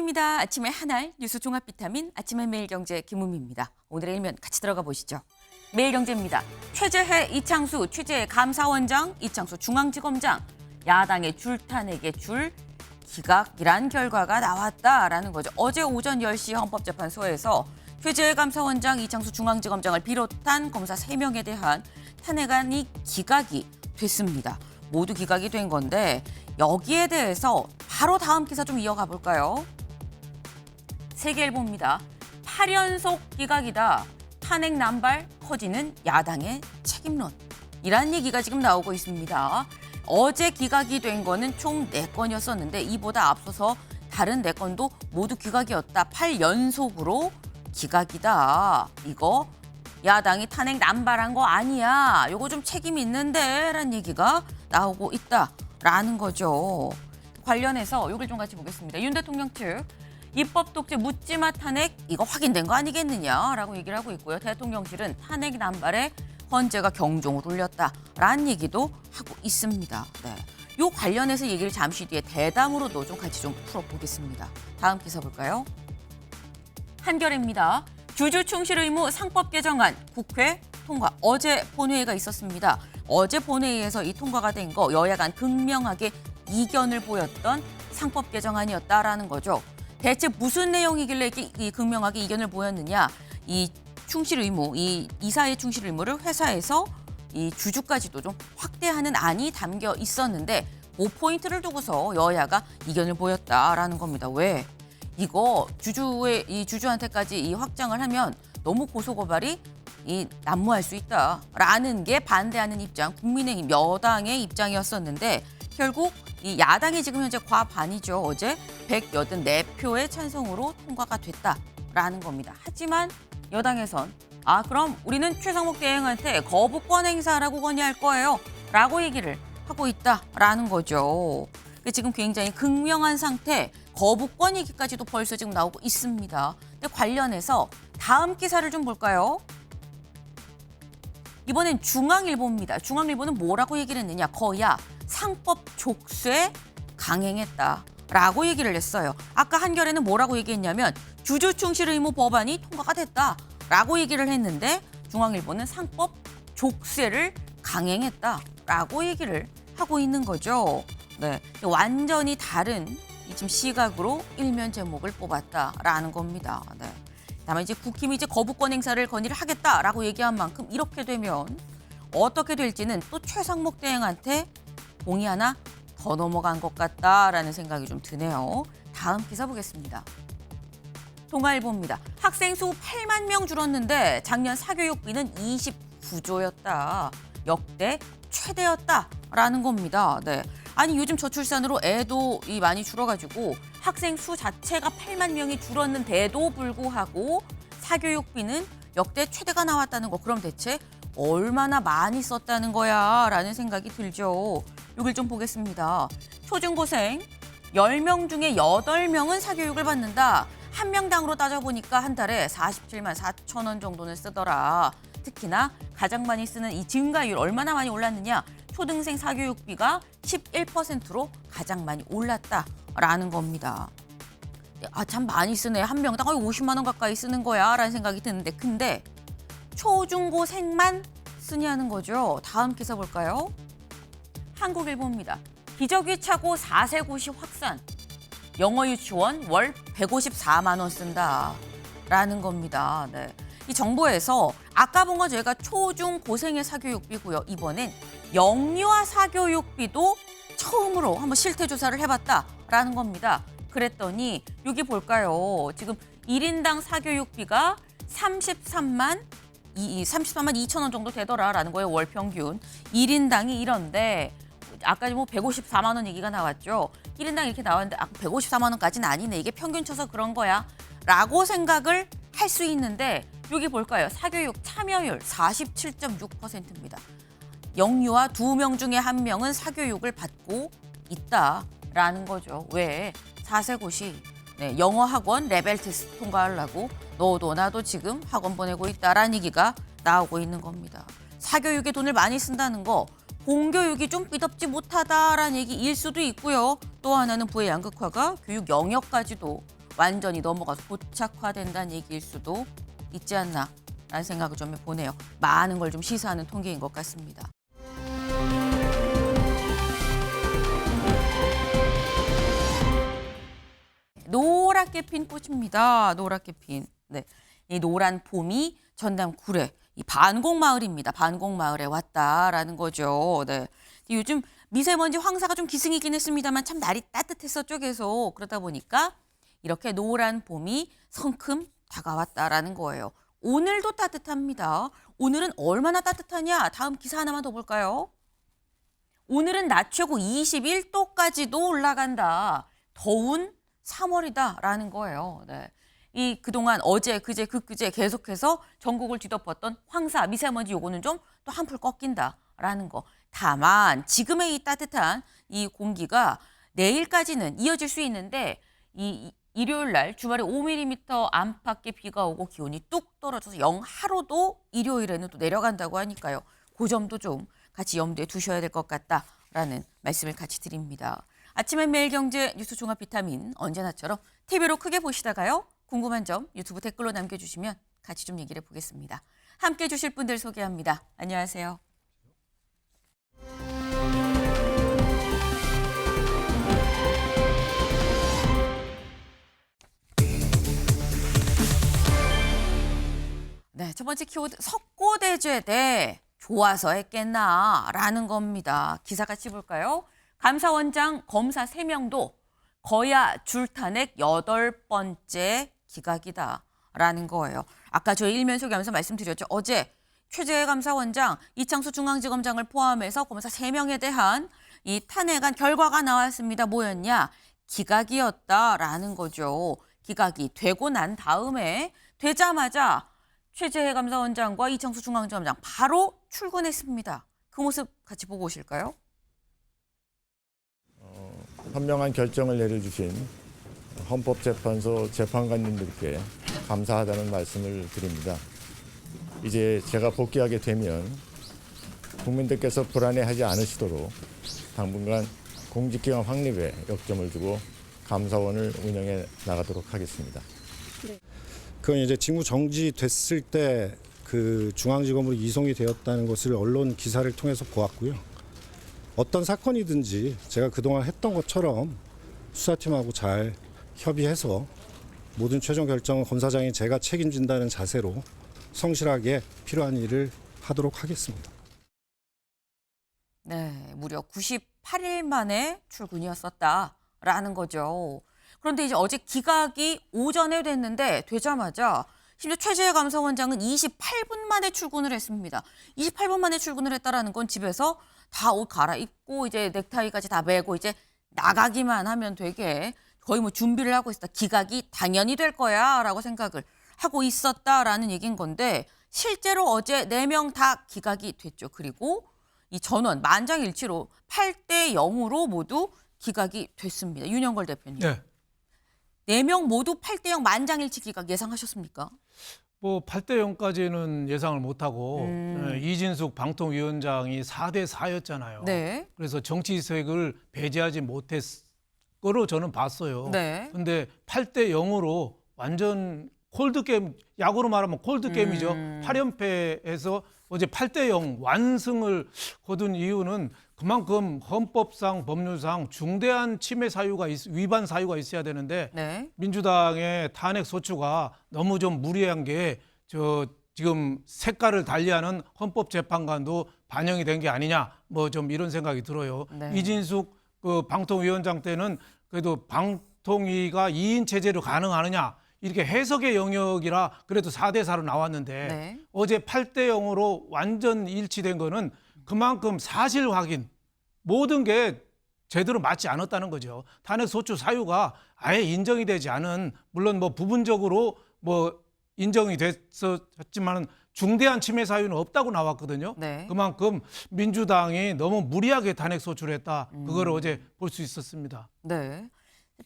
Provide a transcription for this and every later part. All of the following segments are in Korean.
일본입니다. 아침에 한알 뉴스 종합 비타민 아침의 매일경제 김우미입니다. 오늘의 일면 같이 들어가 보시죠. 매일경제입니다. 최재해 이창수 취재 감사원장, 이창수 중앙지검장 야당의 줄탄핵의 줄 기각이란 결과가 나왔다라는 거죠. 어제 오전 10시 헌법재판소에서 최재해 감사원장, 이창수 중앙지검장을 비롯한 검사 3명에 대한 탄핵안이 기각이 됐습니다. 모두 기각이 된 건데 여기에 대해서 바로 다음 기사 좀 이어가 볼까요? 세계일보입니다. 8연속 기각이다. 탄핵 남발 커지는 야당의 책임론. 이란 얘기가 지금 나오고 있습니다. 어제 기각이 된 거는 총 4건이었었는데 이보다 앞서서 다른 4건도 모두 기각이었다. 8연속으로 기각이다. 이거 야당이 탄핵 남발한 거 아니야. 요거 좀 책임 있는데 라는 얘기가 나오고 있다라는 거죠. 관련해서 요걸 좀 같이 보겠습니다. 윤 대통령 측 입법 독재 묻지마 탄핵 이거 확인된 거 아니겠느냐라고 얘기를 하고 있고요. 대통령실은 탄핵 남발에 헌재가 경종을 울렸다라는 얘기도 하고 있습니다. 네. 요 관련해서 얘기를 잠시 뒤에 대담으로도 좀 같이 좀 풀어보겠습니다. 다음 기사 볼까요? 한겨레입니다. 주주 충실 의무 상법 개정안 국회 통과. 어제 본회의가 있었습니다. 어제 본회의에서 이 통과가 된 거 여야 간 극명하게 이견을 보였던 상법 개정안이었다라는 거죠. 대체 무슨 내용이길래 이 극명하게 이견을 보였느냐? 이 충실 의무, 이 이사의 충실 의무를 회사에서 이 주주까지도 좀 확대하는 안이 담겨 있었는데 그 포인트를 두고서 여야가 이견을 보였다라는 겁니다. 왜? 이거 이 주주한테까지 이 확장을 하면 너무 고소고발이 난무할 수 있다라는 게 반대하는 입장, 국민의힘 여당의 입장이었었는데 결국 이 야당이 지금 현재 과반이죠. 어제 184표의 찬성으로 통과가 됐다라는 겁니다. 하지만 여당에선 그럼 우리는 최상목 대행한테 거부권 행사라고 건의할 거예요. 라고 얘기를 하고 있다라는 거죠. 지금 굉장히 극명한 상태, 거부권 얘기까지도 벌써 지금 나오고 있습니다. 근데 관련해서 다음 기사를 좀 볼까요? 이번엔 중앙일보입니다. 중앙일보는 뭐라고 얘기를 했느냐? 거야 상법 족쇄 강행했다라고 얘기를 했어요. 아까 한겨레는 뭐라고 얘기했냐면 주주 충실 의무 법안이 통과가 됐다라고 얘기를 했는데 중앙일보는 상법 족쇄를 강행했다라고 얘기를 하고 있는 거죠. 네, 완전히 다른 지금 시각으로 일면 제목을 뽑았다라는 겁니다. 네. 다만 이제 국힘이 이제 거부권 행사를 건의를 하겠다라고 얘기한 만큼 이렇게 되면 어떻게 될지는 또 최상목 대행한테 공이 하나 더 넘어간 것 같다라는 생각이 좀 드네요. 다음 기사 보겠습니다. 동아일보입니다. 학생 수 8만 명 줄었는데 작년 사교육비는 29조였다. 역대 최대였다라는 겁니다. 네. 아니 요즘 저출산으로 애도 많이 줄어가지고 학생 수 자체가 8만 명이 줄었는데도 불구하고 사교육비는 역대 최대가 나왔다는 거. 그럼 대체 얼마나 많이 썼다는 거야? 라는 생각이 들죠. 이걸 좀 보겠습니다. 초중고생 10명 중에 8명은 사교육을 받는다. 한 명당으로 따져보니까 한 달에 47만 4천 원 정도는 쓰더라. 특히나 가장 많이 쓰는 이 증가율 얼마나 많이 올랐느냐. 초등생 사교육비가 11%로 가장 많이 올랐다라는 겁니다. 참 많이 쓰네. 한 명당 50만 원 가까이 쓰는 거야 라는 생각이 드는데 근데 초중고생만 쓰냐는 거죠. 다음 기사 볼까요? 한국일보입니다. 기저귀 차고 4세 고시 확산. 영어 유치원 월 154만 원 쓴다라는 겁니다. 네. 이 정부에서 아까 본 건 저희가 초중고생의 사교육비고요. 이번엔 영유아 사교육비도 처음으로 한번 실태 조사를 해봤다라는 겁니다. 그랬더니 여기 볼까요? 지금 1인당 사교육비가 33만 2천 원 정도 되더라라는 거예요. 월 평균. 1인당이 이런데 아까 뭐 154만 원 얘기가 나왔죠. 1인당 이렇게 나왔는데 154만 원까지는 아니네. 이게 평균 쳐서 그런 거야. 라고 생각을 할 수 있는데 여기 볼까요? 사교육 참여율 47.6%입니다. 영유아 2명 중에 1명은 사교육을 받고 있다라는 거죠. 왜? 4세 고시 영어 학원 레벨 테스트 통과하려고 너도 나도 지금 학원 보내고 있다라는 얘기가 나오고 있는 겁니다. 사교육에 돈을 많이 쓴다는 거 공교육이 좀 삐덥지 못하다라는 얘기일 수도 있고요. 또 하나는 부의 양극화가 교육 영역까지도 완전히 넘어가서 고착화된다는 얘기일 수도 있지 않나라는 생각을 좀 해보네요. 많은 걸 좀 시사하는 통계인 것 같습니다. 노랗게 핀 꽃입니다. 노랗게 핀. 네, 이 노란 봄이 전남 구례 이 반곡마을입니다. 반곡마을에 왔다라는 거죠. 네, 요즘 미세먼지 황사가 좀 기승이긴 했습니다만 참 날이 따뜻했었죠 계속. 그러다 보니까 이렇게 노란 봄이 성큼 다가왔다라는 거예요. 오늘도 따뜻합니다. 오늘은 얼마나 따뜻하냐? 다음 기사 하나만 더 볼까요? 오늘은 낮 최고 21도까지도 올라간다. 더운 3월이다라는 거예요. 네. 이 그동안 어제, 그제, 그제 계속해서 전국을 뒤덮었던 황사, 미세먼지 요거는 좀 또 한풀 꺾인다라는 거. 다만 지금의 이 따뜻한 이 공기가 내일까지는 이어질 수 있는데 이 일요일 날 주말에 5mm 안팎의 비가 오고 기온이 뚝 떨어져서 영하로도 일요일에는 또 내려간다고 하니까요. 그 점도 좀 같이 염두에 두셔야 될 것 같다라는 말씀을 같이 드립니다. 아침엔 매일경제 뉴스 종합 비타민 언제나처럼 TV로 크게 보시다가요. 궁금한 점 유튜브 댓글로 남겨주시면 같이 좀 얘기를 해보겠습니다. 함께해 주실 분들 소개합니다. 안녕하세요. 네, 첫 번째 키워드 석고대죄대 좋아서 했겠나라는 겁니다. 기사 같이 볼까요? 감사원장 검사 3명도 거야 줄탄핵 8번째 기각이다라는 거예요. 아까 저희 일면 소개하면서 말씀드렸죠. 어제 최재해 감사원장, 이창수 중앙지검장을 포함해서 검사 3명에 대한 이 탄핵안 결과가 나왔습니다. 뭐였냐? 기각이었다라는 거죠. 기각이 되고 난 다음에 되자마자 최재해 감사원장과 이창수 중앙지검장 바로 출근했습니다. 그 모습 같이 보고 오실까요? 현명한 결정을 내려주신 헌법재판소 재판관님들께 감사하다는 말씀을 드립니다. 이제 제가 복귀하게 되면 국민들께서 불안해하지 않으시도록 당분간 공직기관 확립에 역점을 두고 감사원을 운영해 나가도록 하겠습니다. 그건 이제 직무 정지됐을 때 그 중앙지검으로 이송이 되었다는 것을 언론 기사를 통해서 보았고요. 어떤 사건이든지 제가 그동안 했던 것처럼 수사팀하고 잘 협의해서 모든 최종 결정은 검사장이 제가 책임진다는 자세로 성실하게 필요한 일을 하도록 하겠습니다. 네, 무려 98일 만에 출근이었었다라는 거죠. 그런데 이제 어제 기각이 오전에 됐는데 되자마자 심지어 최재해 감사원장은 28분 만에 출근을 했습니다. 28분 만에 출근을 했다라는 건 집에서 다 옷 갈아입고 이제 넥타이까지 다 매고 이제 나가기만 하면 되게 거의 뭐 준비를 하고 있었다. 기각이 당연히 될 거야라고 생각을 하고 있었다라는 얘기인 건데 실제로 어제 4명 다 기각이 됐죠. 그리고 이 전원 만장일치로 8대 0으로 모두 기각이 됐습니다. 윤영걸 대표님. 네. 4명 모두 8대 0 만장일치 기각 예상하셨습니까? 뭐 8대 0까지는 예상을 못하고 이진숙 방통위원장이 4대 4였잖아요. 네. 그래서 정치색을 배제하지 못했 거로 저는 봤어요. 네. 근데 8대 0으로 완전 콜드 게임, 야구로 말하면 콜드 게임이죠. 8연패에서 어제 8대 0 완승을 거둔 이유는 그만큼 헌법상 법률상 중대한 침해 사유가 위반 사유가 있어야 되는데 네. 민주당의 탄핵 소추가 너무 좀 무리한 게 지금 색깔을 달리하는 헌법재판관도 반영이 된 게 아니냐 뭐 좀 이런 생각이 들어요. 네. 이진숙 그 방통위원장 때는 그래도 방통위가 2인 체제로 가능하느냐 이렇게 해석의 영역이라 그래도 4대 4로 나왔는데 네. 어제 8대 0으로 완전 일치된 거는 그만큼 사실 확인 모든 게 제대로 맞지 않았다는 거죠. 탄핵 소추 사유가 아예 인정이 되지 않은 물론 뭐 부분적으로 뭐 인정이 됐었지만 중대한 침해 사유는 없다고 나왔거든요. 네. 그만큼 민주당이 너무 무리하게 탄핵 소추를 했다. 그걸 어제 볼 수 있었습니다. 네.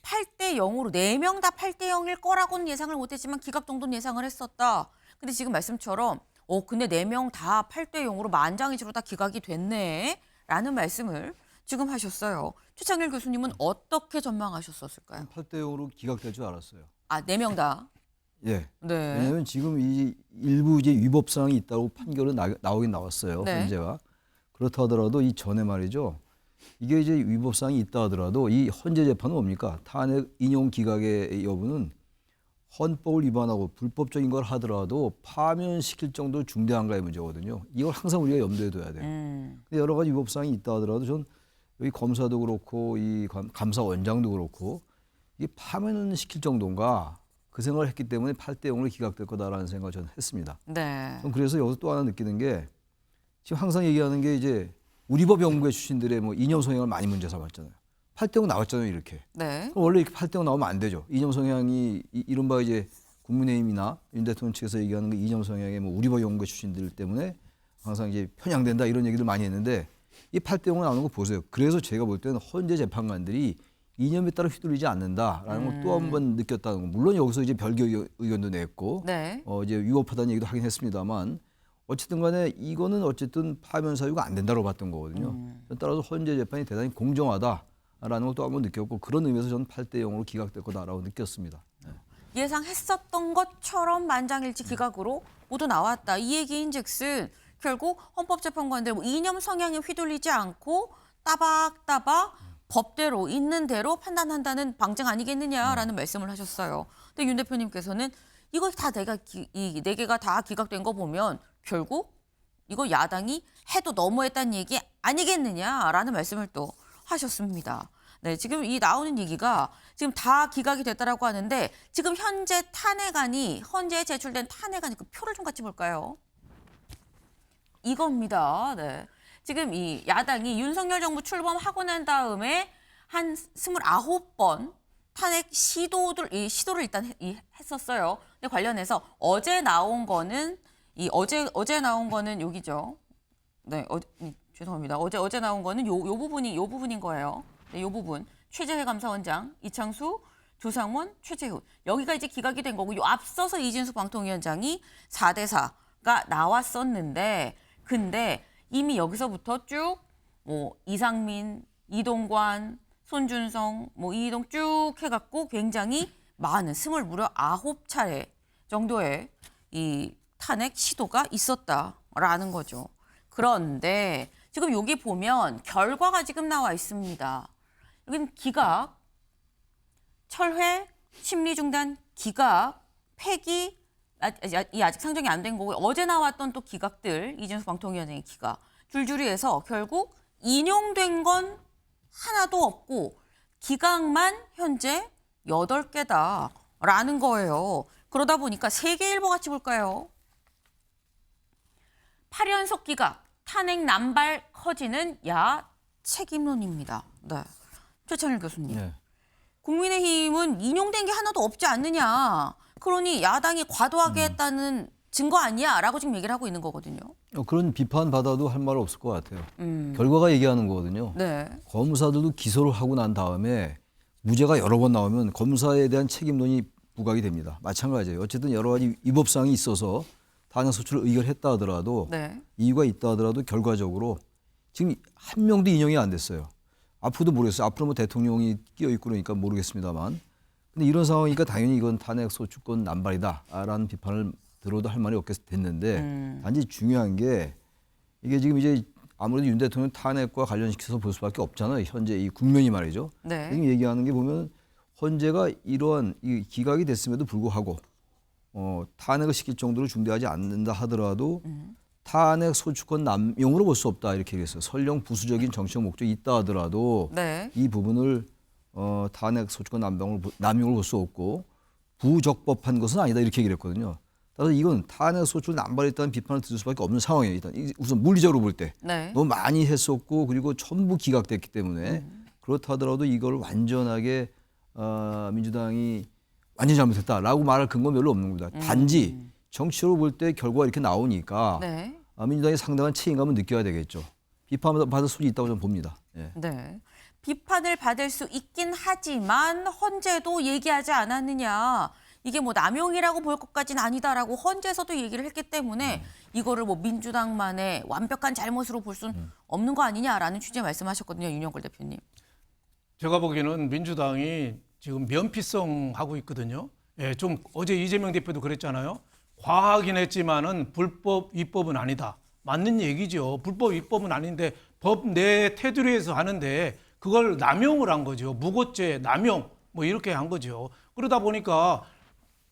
8대 0으로 4명 다 8대 0일 거라고는 예상을 못했지만 기각 정도는 예상을 했었다. 근데 지금 말씀처럼 근데 4명 다 8대 0으로 만장일치로 다 기각이 됐네. 라는 말씀을 지금 하셨어요. 최창일 교수님은 어떻게 전망하셨었을까요? 8대 0으로 기각될 줄 알았어요. 아, 4명 다. 예. 네. 왜냐하면 지금 이 일부 이제 위법 사항이 있다고 판결은 나오긴 나왔어요. 네. 헌재가. 그렇다 하더라도 이 전에 말이죠. 이게 이제 위법 사항이 있다 하더라도 이 헌재 재판은 뭡니까? 탄핵 인용 기각의 여부는 헌법을 위반하고 불법적인 걸 하더라도 파면시킬 정도로 중대한가의 문제거든요. 이걸 항상 우리가 염두에 둬야 돼요. 근데 여러 가지 위법 사항이 있다 하더라도 전 여기 검사도 그렇고 이 감사원장도 그렇고 이게 파면은 시킬 정도인가 그 생각을 했기 때문에 8대 0으로 기각될 거다라는 생각을 저는 했습니다. 네. 전 그래서 여기서 또 하나 느끼는 게 지금 항상 얘기하는 게 이제 우리 법 연구회 출신들의 뭐 이념 성향을 많이 문제 삼았잖아요. 8대 0 나왔잖아요, 이렇게. 네. 그럼 원래 이렇게 8대 0 나오면 안 되죠. 이념 성향이 이른바 이제 국민의힘이나 윤 대통령 측에서 얘기하는 그 이념 성향의 뭐 우리 법 연구회 출신들 때문에 항상 이제 편향된다 이런 얘기를 많이 했는데 이 8대 0 나오는 거 보세요. 그래서 제가 볼 때는 헌재 재판관들이 이념에 따라 휘둘리지 않는다라는 걸 또 한 번 느꼈다는 거. 물론 여기서 이제 별개 의견도 냈고 네. 이제 위법하다는 얘기도 하긴 했습니다만 어쨌든 간에 이거는 어쨌든 파면 사유가 안 된다고 봤던 거거든요. 따라서 헌재 재판이 대단히 공정하다라는 걸 또 한 번 느꼈고 그런 의미에서 저는 8대 0으로 기각될 거다라고 느꼈습니다. 네. 예상했었던 것처럼 만장일치 기각으로 모두 나왔다. 이 얘기인즉슨 결국 헌법재판관들 뭐 이념 성향에 휘둘리지 않고 따박따박 법대로 있는 대로 판단한다는 방증 아니겠느냐라는 말씀을 하셨어요. 근데 윤 대표님께서는 이거 다 이 4개가 다 기각된 거 보면 결국 이거 야당이 해도 너무했다는 얘기 아니겠느냐라는 말씀을 또 하셨습니다. 네, 지금 이 나오는 얘기가 지금 다 기각이 됐다라고 하는데 지금 현재 헌재에 제출된 탄핵안이 그 표를 좀 같이 볼까요? 이겁니다. 네. 지금 이 야당이 윤석열 정부 출범하고 난 다음에 한 29번 탄핵 시도를 일단 했었어요. 근데 관련해서 어제 나온 거는 여기죠. 네, 죄송합니다. 어제 나온 거는 요 부분인 거예요. 네, 요 부분. 최재해 감사원장, 이창수, 조상원, 최재훈. 여기가 이제 기각이 된 거고, 요 앞서서 이진수 방통위원장이 4대 4가 나왔었는데, 근데 이미 여기서부터 쭉 뭐 이상민, 이동관, 손준성, 뭐 이동 쭉 해갖고 굉장히 많은 무려 9차례 정도의 이 탄핵 시도가 있었다라는 거죠. 그런데 지금 여기 보면 결과가 지금 나와 있습니다. 여기는 기각, 철회, 심리중단, 기각, 폐기, 이 아직 상정이 안 된 거고 어제 나왔던 또 기각들, 이진수 방통위원장의 기각, 줄줄이 해서 결국 인용된 건 하나도 없고 기각만 현재 8개다라는 거예요. 그러다 보니까 세계일보 같이 볼까요? 8연속 기각, 탄핵 남발 커지는 야 책임론입니다. 네. 최찬일 교수님. 네. 국민의힘은 인용된 게 하나도 없지 않느냐. 그러니 야당이 과도하게 했다는 증거 아니야? 라고 지금 얘기를 하고 있는 거거든요. 그런 비판 받아도 할 말 없을 것 같아요. 결과가 얘기하는 거거든요. 네. 검사들도 기소를 하고 난 다음에 무죄가 여러 번 나오면 검사에 대한 책임론이 부각이 됩니다. 마찬가지예요. 어쨌든 여러 가지 위법사항이 있어서 탄핵 소추를 의결했다 하더라도 네. 이유가 있다 하더라도 결과적으로 지금 한 명도 인용이 안 됐어요. 앞으로도 모르겠어요. 앞으로 뭐 대통령이 끼어 있고 그러니까 모르겠습니다만. 근데 이런 상황이니까 당연히 이건 탄핵 소추권 남발이다라는 비판을 들어도 할 말이 없게 됐는데 단지 중요한 게 이게 지금 이제 아무래도 윤 대통령 탄핵과 관련시켜서 볼 수밖에 없잖아요. 현재 이 국면이 말이죠. 네. 지금 얘기하는 게 보면 헌재가 이러한 이 기각이 됐음에도 불구하고 탄핵을 시킬 정도로 중대하지 않는다 하더라도 탄핵 소추권 남용으로 볼 수 없다 이렇게 얘기했어요. 설령 부수적인 정치적 목적이 있다 하더라도 네. 이 부분을 탄핵 소추권 남용으로 볼 수 없고 부적법한 것은 아니다 이렇게 얘기를 했거든요. 따라서 이건 탄핵 소추를 남발했다는 비판을 들을 수밖에 없는 상황이에요. 일단 우선 물리적으로 볼 때 네. 너무 많이 했었고 그리고 전부 기각됐기 때문에 그렇다 하더라도 이걸 완전하게 민주당이 완전히 잘못했다라고 말할 근거는 별로 없는 겁니다. 단지 정치적으로 볼 때 결과가 이렇게 나오니까 네. 민주당이 상당한 책임감을 느껴야 되겠죠. 비판받을 수도 있다고 저는 봅니다. 예. 네. 비판을 받을 수 있긴 하지만 헌재도 얘기하지 않았느냐. 이게 뭐 남용이라고 볼 것까지는 아니다라고 헌재에서도 얘기를 했기 때문에 이거를 뭐 민주당만의 완벽한 잘못으로 볼 수는 없는 거 아니냐라는 취지의 말씀하셨거든요. 윤영걸 대표님. 제가 보기에는 민주당이 지금 면피성 하고 있거든요. 예, 좀 어제 이재명 대표도 그랬잖아요. 과하긴 했지만은 불법 위법은 아니다. 맞는 얘기죠. 불법 위법은 아닌데 법 내 테두리에서 하는데 그걸 남용을 한 거죠. 무고죄, 남용 뭐 이렇게 한 거죠. 그러다 보니까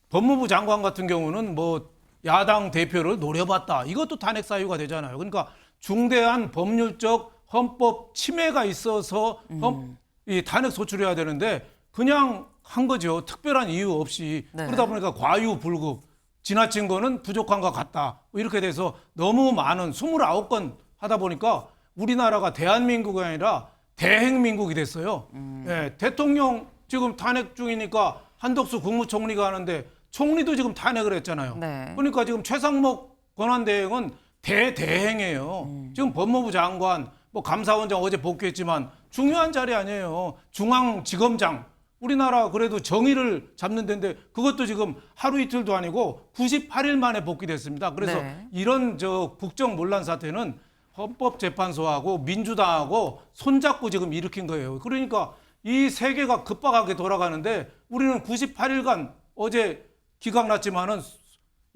법무부 장관 같은 경우는 뭐 야당 대표를 노려봤다. 이것도 탄핵 사유가 되잖아요. 그러니까 중대한 법률적 헌법 침해가 있어서 이 탄핵 소추해야 되는데 그냥 한 거죠. 특별한 이유 없이. 네. 그러다 보니까 과유불급, 지나친 거는 부족한 것 같다. 뭐 이렇게 돼서 너무 많은 29건 하다 보니까 우리나라가 대한민국이 아니라 대행민국이 됐어요. 예, 대통령 지금 탄핵 중이니까 한덕수 국무총리가 하는데 총리도 지금 탄핵을 했잖아요. 네. 그러니까 지금 최상목 권한대행은 대대행이에요. 지금 법무부 장관, 뭐 감사원장 어제 복귀했지만 중요한 자리 아니에요. 중앙지검장. 우리나라 그래도 정의를 잡는 데인데 그것도 지금 하루 이틀도 아니고 98일 만에 복귀됐습니다. 그래서 네. 이런 국정 논란 사태는 헌법재판소하고 민주당하고 손잡고 지금 일으킨 거예요. 그러니까 이 세계가 급박하게 돌아가는데 우리는 98일간 어제 기각 났지만은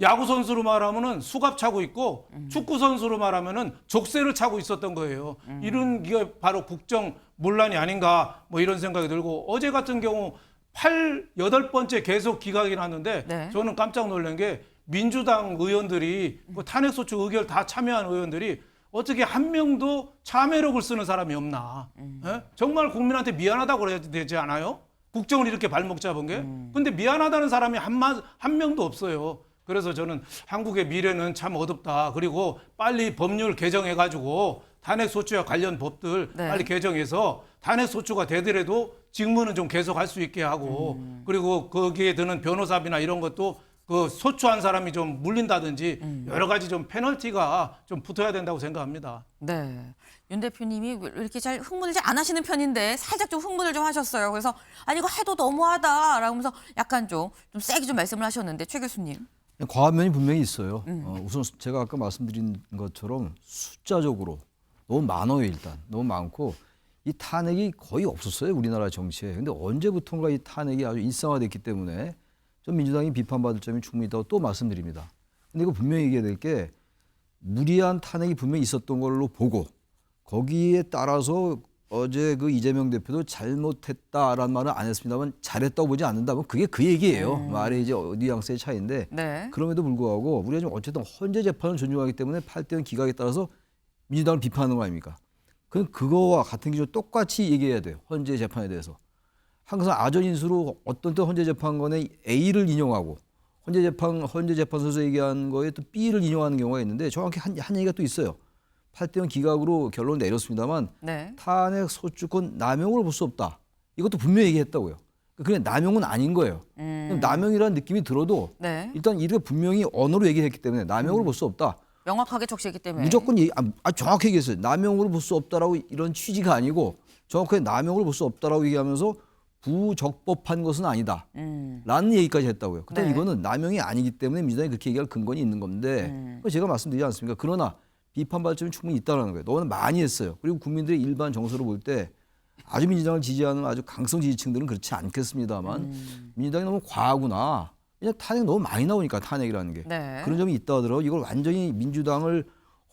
야구 선수로 말하면은 수갑 차고 있고 축구 선수로 말하면은 족쇄를 차고 있었던 거예요. 이런 게 바로 국정 논란이 아닌가 뭐 이런 생각이 들고 어제 같은 경우 8번째 계속 기각이 났는데 네. 저는 깜짝 놀란 게 민주당 의원들이 그 탄핵소추 의결 다 참여한 의원들이 어떻게 한 명도 참회록을 쓰는 사람이 없나. 예? 정말 국민한테 미안하다고 그래야 되지 않아요? 국정을 이렇게 발목 잡은 게. 근데 미안하다는 사람이 한 명도 없어요. 그래서 저는 한국의 미래는 참 어둡다. 그리고 빨리 법률 개정해가지고 탄핵소추와 관련 법들 네. 빨리 개정해서 탄핵소추가 되더라도 직무는 좀 계속할 수 있게 하고 그리고 거기에 드는 변호사비나 이런 것도 그 소추한 사람이 좀 물린다든지 여러 가지 좀 페널티가 좀 붙어야 된다고 생각합니다. 네. 윤 대표님이 이렇게 잘 흥분을 잘 안 하시는 편인데 살짝 좀 흥분을 좀 하셨어요. 그래서 아니 이거 해도 너무하다라고 하면서 약간 좀 세게 좀 말씀을 하셨는데 최 교수님. 과한 면이 분명히 있어요. 우선 제가 아까 말씀드린 것처럼 숫자적으로 너무 많아요. 일단 너무 많고 이 탄핵이 거의 없었어요. 우리나라 정치에. 근데 언제부턴가 이 탄핵이 아주 일상화됐기 때문에 좀 민주당이 비판받을 점이 충분히 있다고 또 말씀드립니다. 근데 이거 분명히 얘기해야 될 게 무리한 탄핵이 분명히 있었던 걸로 보고 거기에 따라서 어제 그 이재명 대표도 잘못했다라는 말은 안 했습니다만 잘했다고 보지 않는다면 그게 그 얘기예요. 말의 이제 뉘앙스의 차이인데 네. 그럼에도 불구하고 우리가 좀 어쨌든 헌재 재판을 존중하기 때문에 8대0 기각에 따라서 민주당을 비판하는 거 아닙니까? 그거와 같은 기준으로 똑같이 얘기해야 돼요. 헌재 재판에 대해서. 항상 아전인수로 어떤 때 헌재 재판관의 A를 인용하고 헌재 재판소에서 얘기한 거에 또 B를 인용하는 경우가 있는데 정확히 한 얘기가 또 있어요. 8대0 기각으로 결론을 내렸습니다만 네. 탄핵 소추권 남용을 볼 수 없다. 이것도 분명히 얘기했다고요. 그냥 남용은 아닌 거예요. 남용이라는 느낌이 들어도 네. 일단 이렇게 분명히 언어로 얘기했기 때문에 남용으로 볼 수 없다. 명확하게 적시했기 때문에. 무조건 정확하게 얘기했어요. 남용으로 볼 수 없다라고 이런 취지가 아니고 정확하게 남용으로 볼 수 없다라고 얘기하면서 부적법한 것은 아니다. 라는 얘기까지 했다고요. 근데 네. 이거는 남용이 아니기 때문에 민주당이 그렇게 얘기할 근거는 있는 건데 제가 말씀드리지 않습니까? 그러나 비판받을 점이 충분히 있다는 거예요. 너무 많이 했어요. 그리고 국민들의 일반 정서로 볼 때 아주 민주당을 지지하는 아주 강성 지지층들은 그렇지 않겠습니다만 민주당이 너무 과하구나. 그냥 탄핵 너무 많이 나오니까 탄핵이라는 게. 네. 그런 점이 있다 하더라도 이걸 완전히 민주당을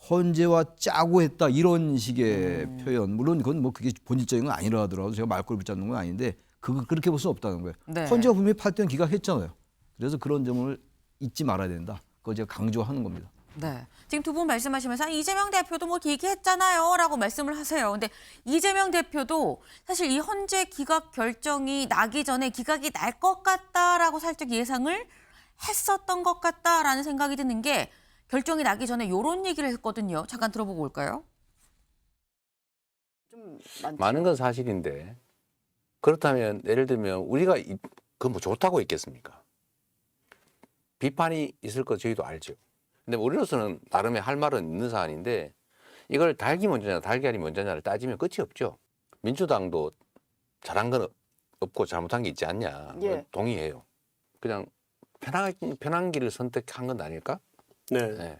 헌재와 짜고 했다 이런 식의 표현. 물론 그건 뭐 그게 본질적인 건 아니라 하더라도 제가 말꼬리 붙잡는 건 아닌데 그렇게 볼 수 없다는 거예요. 네. 헌재가 분명히 8대0 기각했잖아요. 그래서 그런 점을 잊지 말아야 된다. 그걸 제가 강조하는 겁니다. 네. 지금 두 분 말씀하시면서 이재명 대표도 뭐 얘기했잖아요 라고 말씀을 하세요. 근데 이재명 대표도 사실 이 헌재 기각 결정이 나기 전에 기각이 날 것 같다라고 살짝 예상을 했었던 것 같다라는 생각이 드는 게 결정이 나기 전에 이런 얘기를 했거든요. 잠깐 들어보고 올까요? 많은 건 사실인데 그렇다면 예를 들면 우리가 그 뭐 좋다고 했겠습니까? 비판이 있을 거 저희도 알죠. 근데 우리로서는 나름의 할 말은 있는 사안인데 이걸 닭이 먼저냐 달걀이 먼저냐를 따지면 끝이 없죠. 민주당도 잘한 건 없고 잘못한 게 있지 않냐. 예. 동의해요. 그냥 편한 길을 선택한 건 아닐까? 네. 네.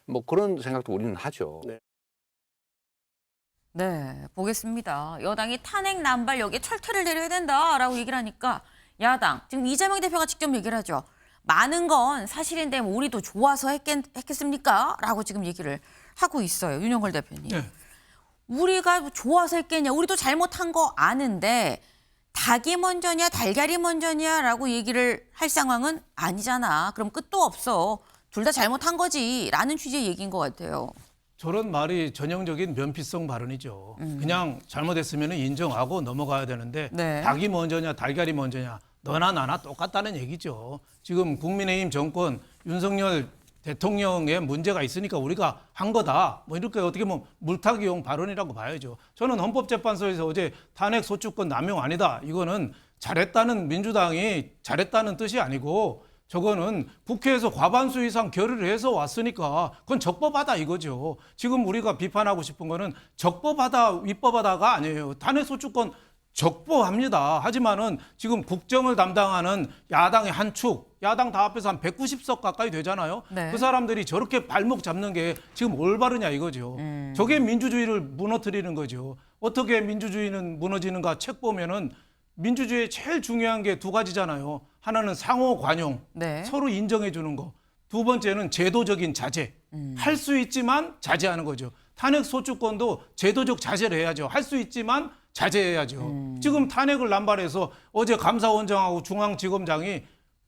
뭐 그런 생각도 우리는 하죠. 네. 네, 보겠습니다. 여당이 탄핵 남발 여기에 철퇴를 내려야 된다라고 얘기를 하니까 야당 지금 이재명 대표가 직접 얘기를 하죠. 많은 건 사실인데 뭐 우리도 좋아서 했겠습니까? 라고 지금 얘기를 하고 있어요. 윤영걸 대표님. 네. 우리가 좋아서 했겠냐. 우리도 잘못한 거 아는데 닭이 먼저냐 달걀이 먼저냐라고 얘기를 할 상황은 아니잖아. 그럼 끝도 없어. 둘 다 잘못한 거지 라는 취지의 얘기인 것 같아요. 저런 말이 전형적인 면피성 발언이죠. 그냥 잘못했으면 인정하고 넘어가야 되는데 네. 닭이 먼저냐 달걀이 먼저냐 너나 나나 똑같다는 얘기죠. 지금 국민의힘 정권 윤석열 대통령의 문제가 있으니까 우리가 한 거다. 뭐 이렇게 어떻게 보면 물타기용 발언이라고 봐야죠. 저는 헌법재판소에서 어제 탄핵 소추권 남용 아니다. 이거는 잘했다는 민주당이 잘했다는 뜻이 아니고 저거는 국회에서 과반수 이상 결의를 해서 왔으니까 그건 적법하다 이거죠. 지금 우리가 비판하고 싶은 거는 적법하다 위법하다가 아니에요. 탄핵 소추권 적법합니다. 하지만은 지금 국정을 담당하는 야당의 한 축, 야당 다 합해서 한 190석 가까이 되잖아요. 네. 그 사람들이 저렇게 발목 잡는 게 지금 올바르냐 이거죠. 저게 민주주의를 무너뜨리는 거죠. 어떻게 민주주의는 무너지는가 책 보면은 민주주의의 제일 중요한 게 두 가지잖아요. 하나는 상호 관용, 네. 서로 인정해 주는 거. 두 번째는 제도적인 자제. 할 수 있지만 자제하는 거죠. 탄핵 소추권도 제도적 자제를 해야죠. 할 수 있지만 자제해야죠. 지금 탄핵을 남발해서 어제 감사원장하고 중앙지검장이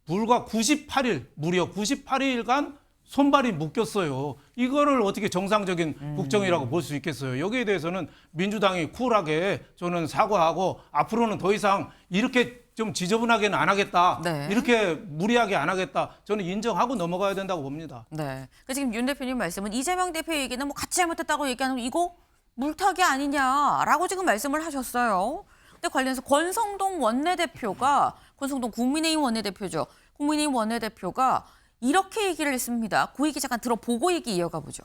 불과 98일, 무려 98일간 손발이 묶였어요. 이거를 어떻게 정상적인 국정이라고 볼 수 있겠어요. 여기에 대해서는 민주당이 쿨하게 저는 사과하고 앞으로는 더 이상 이렇게 좀 지저분하게는 안 하겠다. 네. 이렇게 무리하게 안 하겠다. 저는 인정하고 넘어가야 된다고 봅니다. 네. 그러니까 지금 윤 대표님 말씀은 이재명 대표 얘기는 뭐 같이 잘못했다고 얘기하는 거 이거 물타기 아니냐라고 지금 말씀을 하셨어요. 근데 관련해서 권성동 원내대표가 권성동 국민의힘 원내대표죠. 국민의힘 원내대표가 이렇게 얘기를 했습니다. 그 얘기 잠깐 들어보고 얘기 이어가 보죠.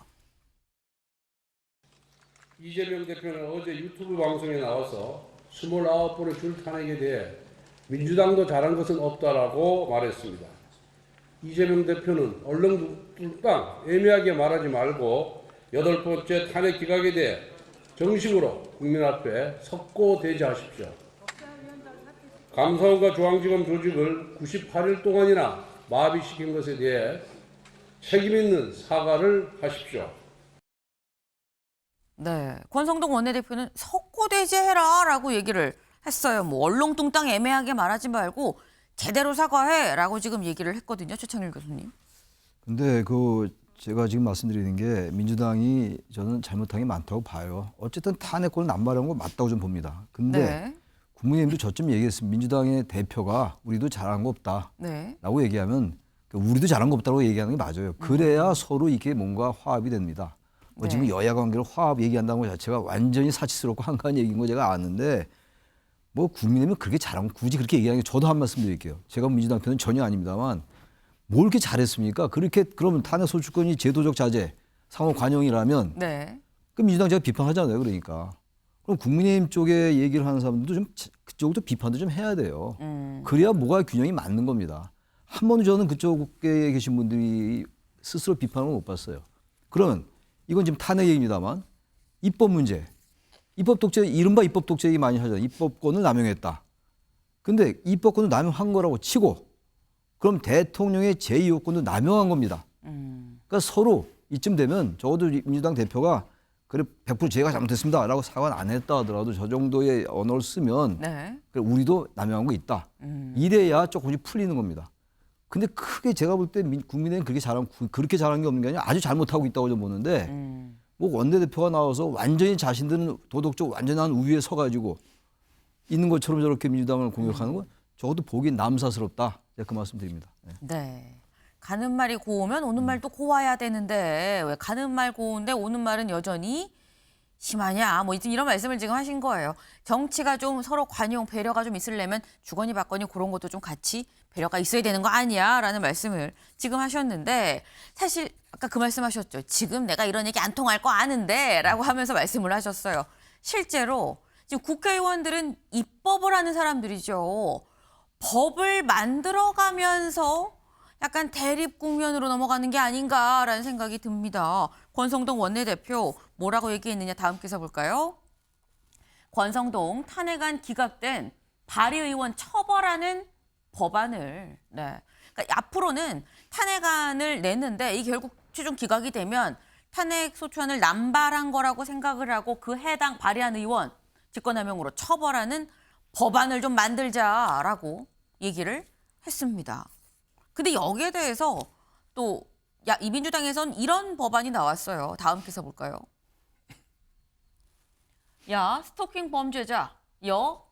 이재명 대표는 어제 유튜브 방송에 나와서 29번의 줄 탄핵에 대해 민주당도 잘한 것은 없다라고 말했습니다. 이재명 대표는 얼렁뚱땅 애매하게 말하지 말고 8번째 탄핵 기각에 대해 정식으로 국민 앞에 석고대죄하십시오. 감사원과 중앙지검 조직을 98일 동안이나 마비시킨 것에 대해 책임 있는 사과를 하십시오. 네. 권성동 원내대표는 석고대죄해라라고 얘기를 했어요. 뭐 얼렁뚱땅 애매하게 말하지 말고 제대로 사과해라고 지금 얘기를 했거든요. 최창일 교수님. 근데 제가 지금 말씀드리는 게 민주당이 저는 잘못한 게 많다고 봐요. 어쨌든 탄핵권을 남발한 거 맞다고 좀 봅니다. 근데 네. 국민의힘도 저점 얘기했습니다. 민주당의 대표가 우리도 잘한 거 없다. 네. 라고 얘기하면 우리도 잘한 거 없다고 얘기하는 게 맞아요. 그래야 서로 이게 뭔가 화합이 됩니다. 네. 지금 여야 관계로 화합 얘기한다는 것 자체가 완전히 사치스럽고 한가한 얘기인 거 제가 아는데 뭐 국민의힘은 그렇게 잘한 거 굳이 그렇게 얘기하는 게 저도 한 말씀 드릴게요. 제가 민주당 편은 전혀 아닙니다만 뭘 이렇게 잘했습니까? 그러면 탄핵 소추권이 제도적 자제, 상호 관용이라면 네. 그 민주당 제가 비판하잖아요. 그러니까. 그럼 국민의힘 쪽에 얘기를 하는 사람들도 좀 그쪽도 비판도 좀 해야 돼요. 그래야 뭐가 균형이 맞는 겁니다. 한 번도 저는 그쪽에 계신 분들이 스스로 비판을 못 봤어요. 그러면 이건 지금 탄핵 얘기입니다만 입법 문제. 입법 독재, 이른바 입법 독재 얘기 많이 하잖아요. 입법권을 남용했다. 근데 입법권을 남용한 거라고 치고 그럼 대통령의 제2요건도 남용한 겁니다. 그러니까 서로 이쯤 되면 적어도 민주당 대표가 그래 100% 제가 잘못했습니다라고 사과를 안 했다 하더라도 저 정도의 언어를 쓰면 네. 그래, 우리도 남용한 거 있다. 이래야 조금씩 풀리는 겁니다. 근데 크게 제가 볼 때 국민의힘 그렇게 잘한 게 없는 게 아니라 아주 잘못하고 있다고 좀 보는데 뭐 원내대표가 나와서 완전히 자신들은 도덕적 완전한 우위에 서가지고 있는 것처럼 저렇게 민주당을 공격하는 건 적어도 보기 남사스럽다. 제가 그 말씀 드립니다. 네. 네. 가는 말이 고우면 오는 말도 고와야 되는데 왜 가는 말 고운데 오는 말은 여전히 심하냐 뭐 이런 말씀을 지금 하신 거예요. 정치가 좀 서로 관용 배려가 좀 있으려면 주거니 받거니 그런 것도 좀 같이 배려가 있어야 되는 거 아니야라는 말씀을 지금 하셨는데 사실 아까 그 말씀하셨죠. 지금 내가 이런 얘기 안 통할 거 아는데라고 하면서 말씀을 하셨어요. 실제로 지금 국회의원들은 입법을 하는 사람들이죠. 법을 만들어가면서 약간 대립 국면으로 넘어가는 게 아닌가라는 생각이 듭니다. 권성동 원내대표 뭐라고 얘기했느냐 다음 기사 볼까요? 권성동 탄핵안 기각된 발의의원 처벌하는 법안을 그러니까 앞으로는 탄핵안을 냈는데 이 결국 최종 기각이 되면 탄핵 소추안을 남발한 거라고 생각을 하고 그 해당 발의한 의원 직권남용으로 처벌하는 법안을 좀 만들자라고 얘기를 했습니다. 근데 여기에 대해서 또 이 민주당에선 이런 법안이 나왔어요. 다음 기사 볼까요? 야, 스토킹 범죄자,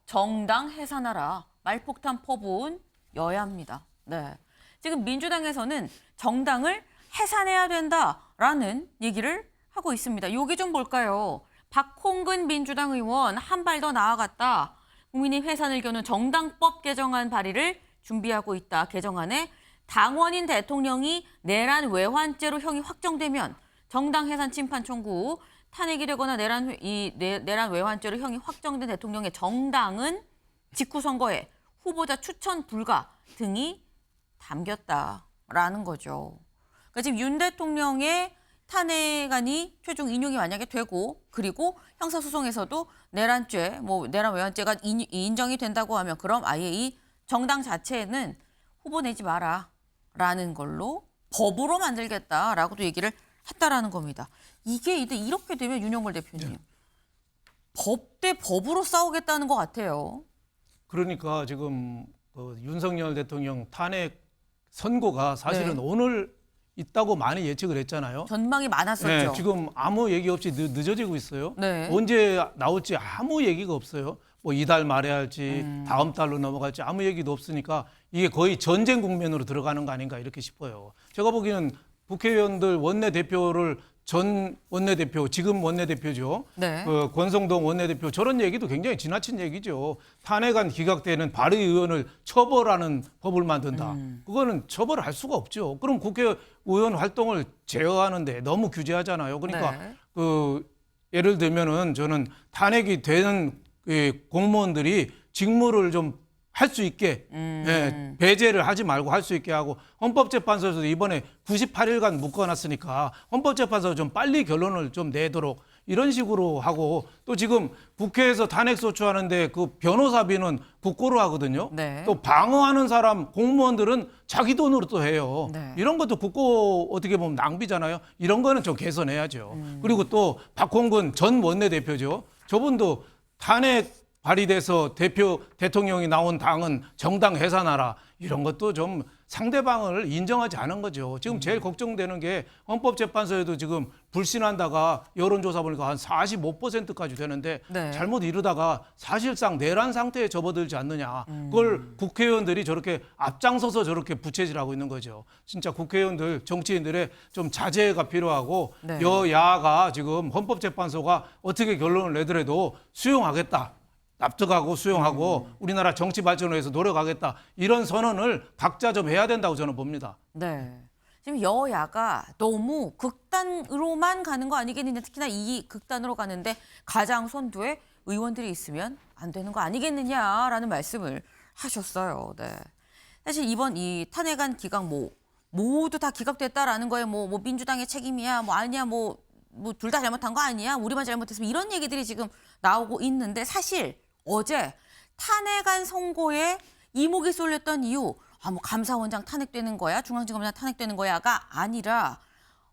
정당 해산하라. 말폭탄 퍼부은 여야입니다. 네. 지금 민주당에서는 정당을 해산해야 된다라는 얘기를 하고 있습니다. 여기 좀 볼까요? 박홍근 민주당 의원 한 발 더 나아갔다. 국민의 해산을 겨눈 정당법 개정안 발의를 준비하고 있다. 개정안에 당원인 대통령이 내란 외환죄로 형이 확정되면 정당 해산 심판 청구, 탄핵이 되거나 내란 외환죄로 형이 확정된 대통령의 정당은 직후 선거에 후보자 추천 불가 등이 담겼다라는 거죠. 그러니까 지금 윤 대통령의 탄핵안이 최종 인용이 만약에 되고 그리고 형사소송에서도 내란죄, 내란 외환죄가 인정이 된다고 하면 그럼 아예 이 정당 자체는 후보 내지 마라라는 걸로 법으로 만들겠다라고도 얘기를 했다라는 겁니다. 이게 이렇게 되면 윤영걸 대표님 법 대 법으로 싸우겠다는 것 같아요. 그러니까 지금 윤석열 대통령 탄핵 선고가 사실은 오늘 있다고 많이 예측을 했잖아요. 전망이 많았었죠. 네, 지금 아무 얘기 없이 늦어지고 있어요. 네. 언제 나올지 아무 얘기가 없어요. 뭐 이달 말에 할지 다음 달로 넘어갈지 아무 얘기도 없으니까 이게 거의 전쟁 국면으로 들어가는 거 아닌가 이렇게 싶어요. 제가 보기에는 국회의원들 원내대표를 전 원내대표, 지금 원내대표죠. 네. 권성동 원내대표 저런 얘기도 굉장히 지나친 얘기죠. 탄핵안 기각되는 발의의원을 처벌하는 법을 만든다. 그거는 처벌을 할 수가 없죠. 그럼 국회의원 활동을 제어하는데 너무 규제하잖아요. 그러니까 네. 예를 들면은 저는 탄핵이 되는 공무원들이 직무를 좀 할 수 있게 배제를 하지 말고 할 수 있게 하고 헌법재판소에서도 이번에 98일간 묶어놨으니까 헌법재판소 좀 빨리 결론을 좀 내도록 이런 식으로 하고 또 지금 국회에서 탄핵 소추하는데 그 변호사비는 국고로 하거든요. 네. 또 방어하는 사람 공무원들은 자기 돈으로 또 해요. 네. 이런 것도 국고 어떻게 보면 낭비잖아요. 이런 거는 좀 개선해야죠. 그리고 또 박홍근 전 원내대표죠. 저분도 탄핵 발의돼서 대통령이 나온 당은 정당 해산하라 이런 것도 좀 상대방을 인정하지 않은 거죠. 지금 제일 걱정되는 게 헌법재판소에도 지금 불신한다가 여론조사 보니까 한 45%까지 되는데 네. 잘못 이루다가 사실상 내란 상태에 접어들지 않느냐. 그걸 국회의원들이 저렇게 앞장서서 저렇게 부채질하고 있는 거죠. 진짜 국회의원들, 정치인들의 좀 자제가 필요하고 네. 여야가 지금 헌법재판소가 어떻게 결론을 내더라도 수용하겠다. 납득하고 수용하고 우리나라 정치 발전을 위해서 노력하겠다. 이런 선언을 각자 좀 해야 된다고 저는 봅니다. 네. 지금 여야가 너무 극단으로만 가는 거 아니겠느냐. 특히나 이 극단으로 가는데 가장 선두에 의원들이 있으면 안 되는 거 아니겠느냐라는 말씀을 하셨어요. 네. 사실 이번 이 탄핵안 기각 모두 다 기각됐다라는 거에 민주당의 책임이야, 아니야, 둘 다 잘못한 거 아니야, 우리만 잘못했으면 이런 얘기들이 지금 나오고 있는데 사실 어제 탄핵안 선고에 이목이 쏠렸던 이유, 감사원장 탄핵되는 거야, 중앙지검장 탄핵되는 거야가 아니라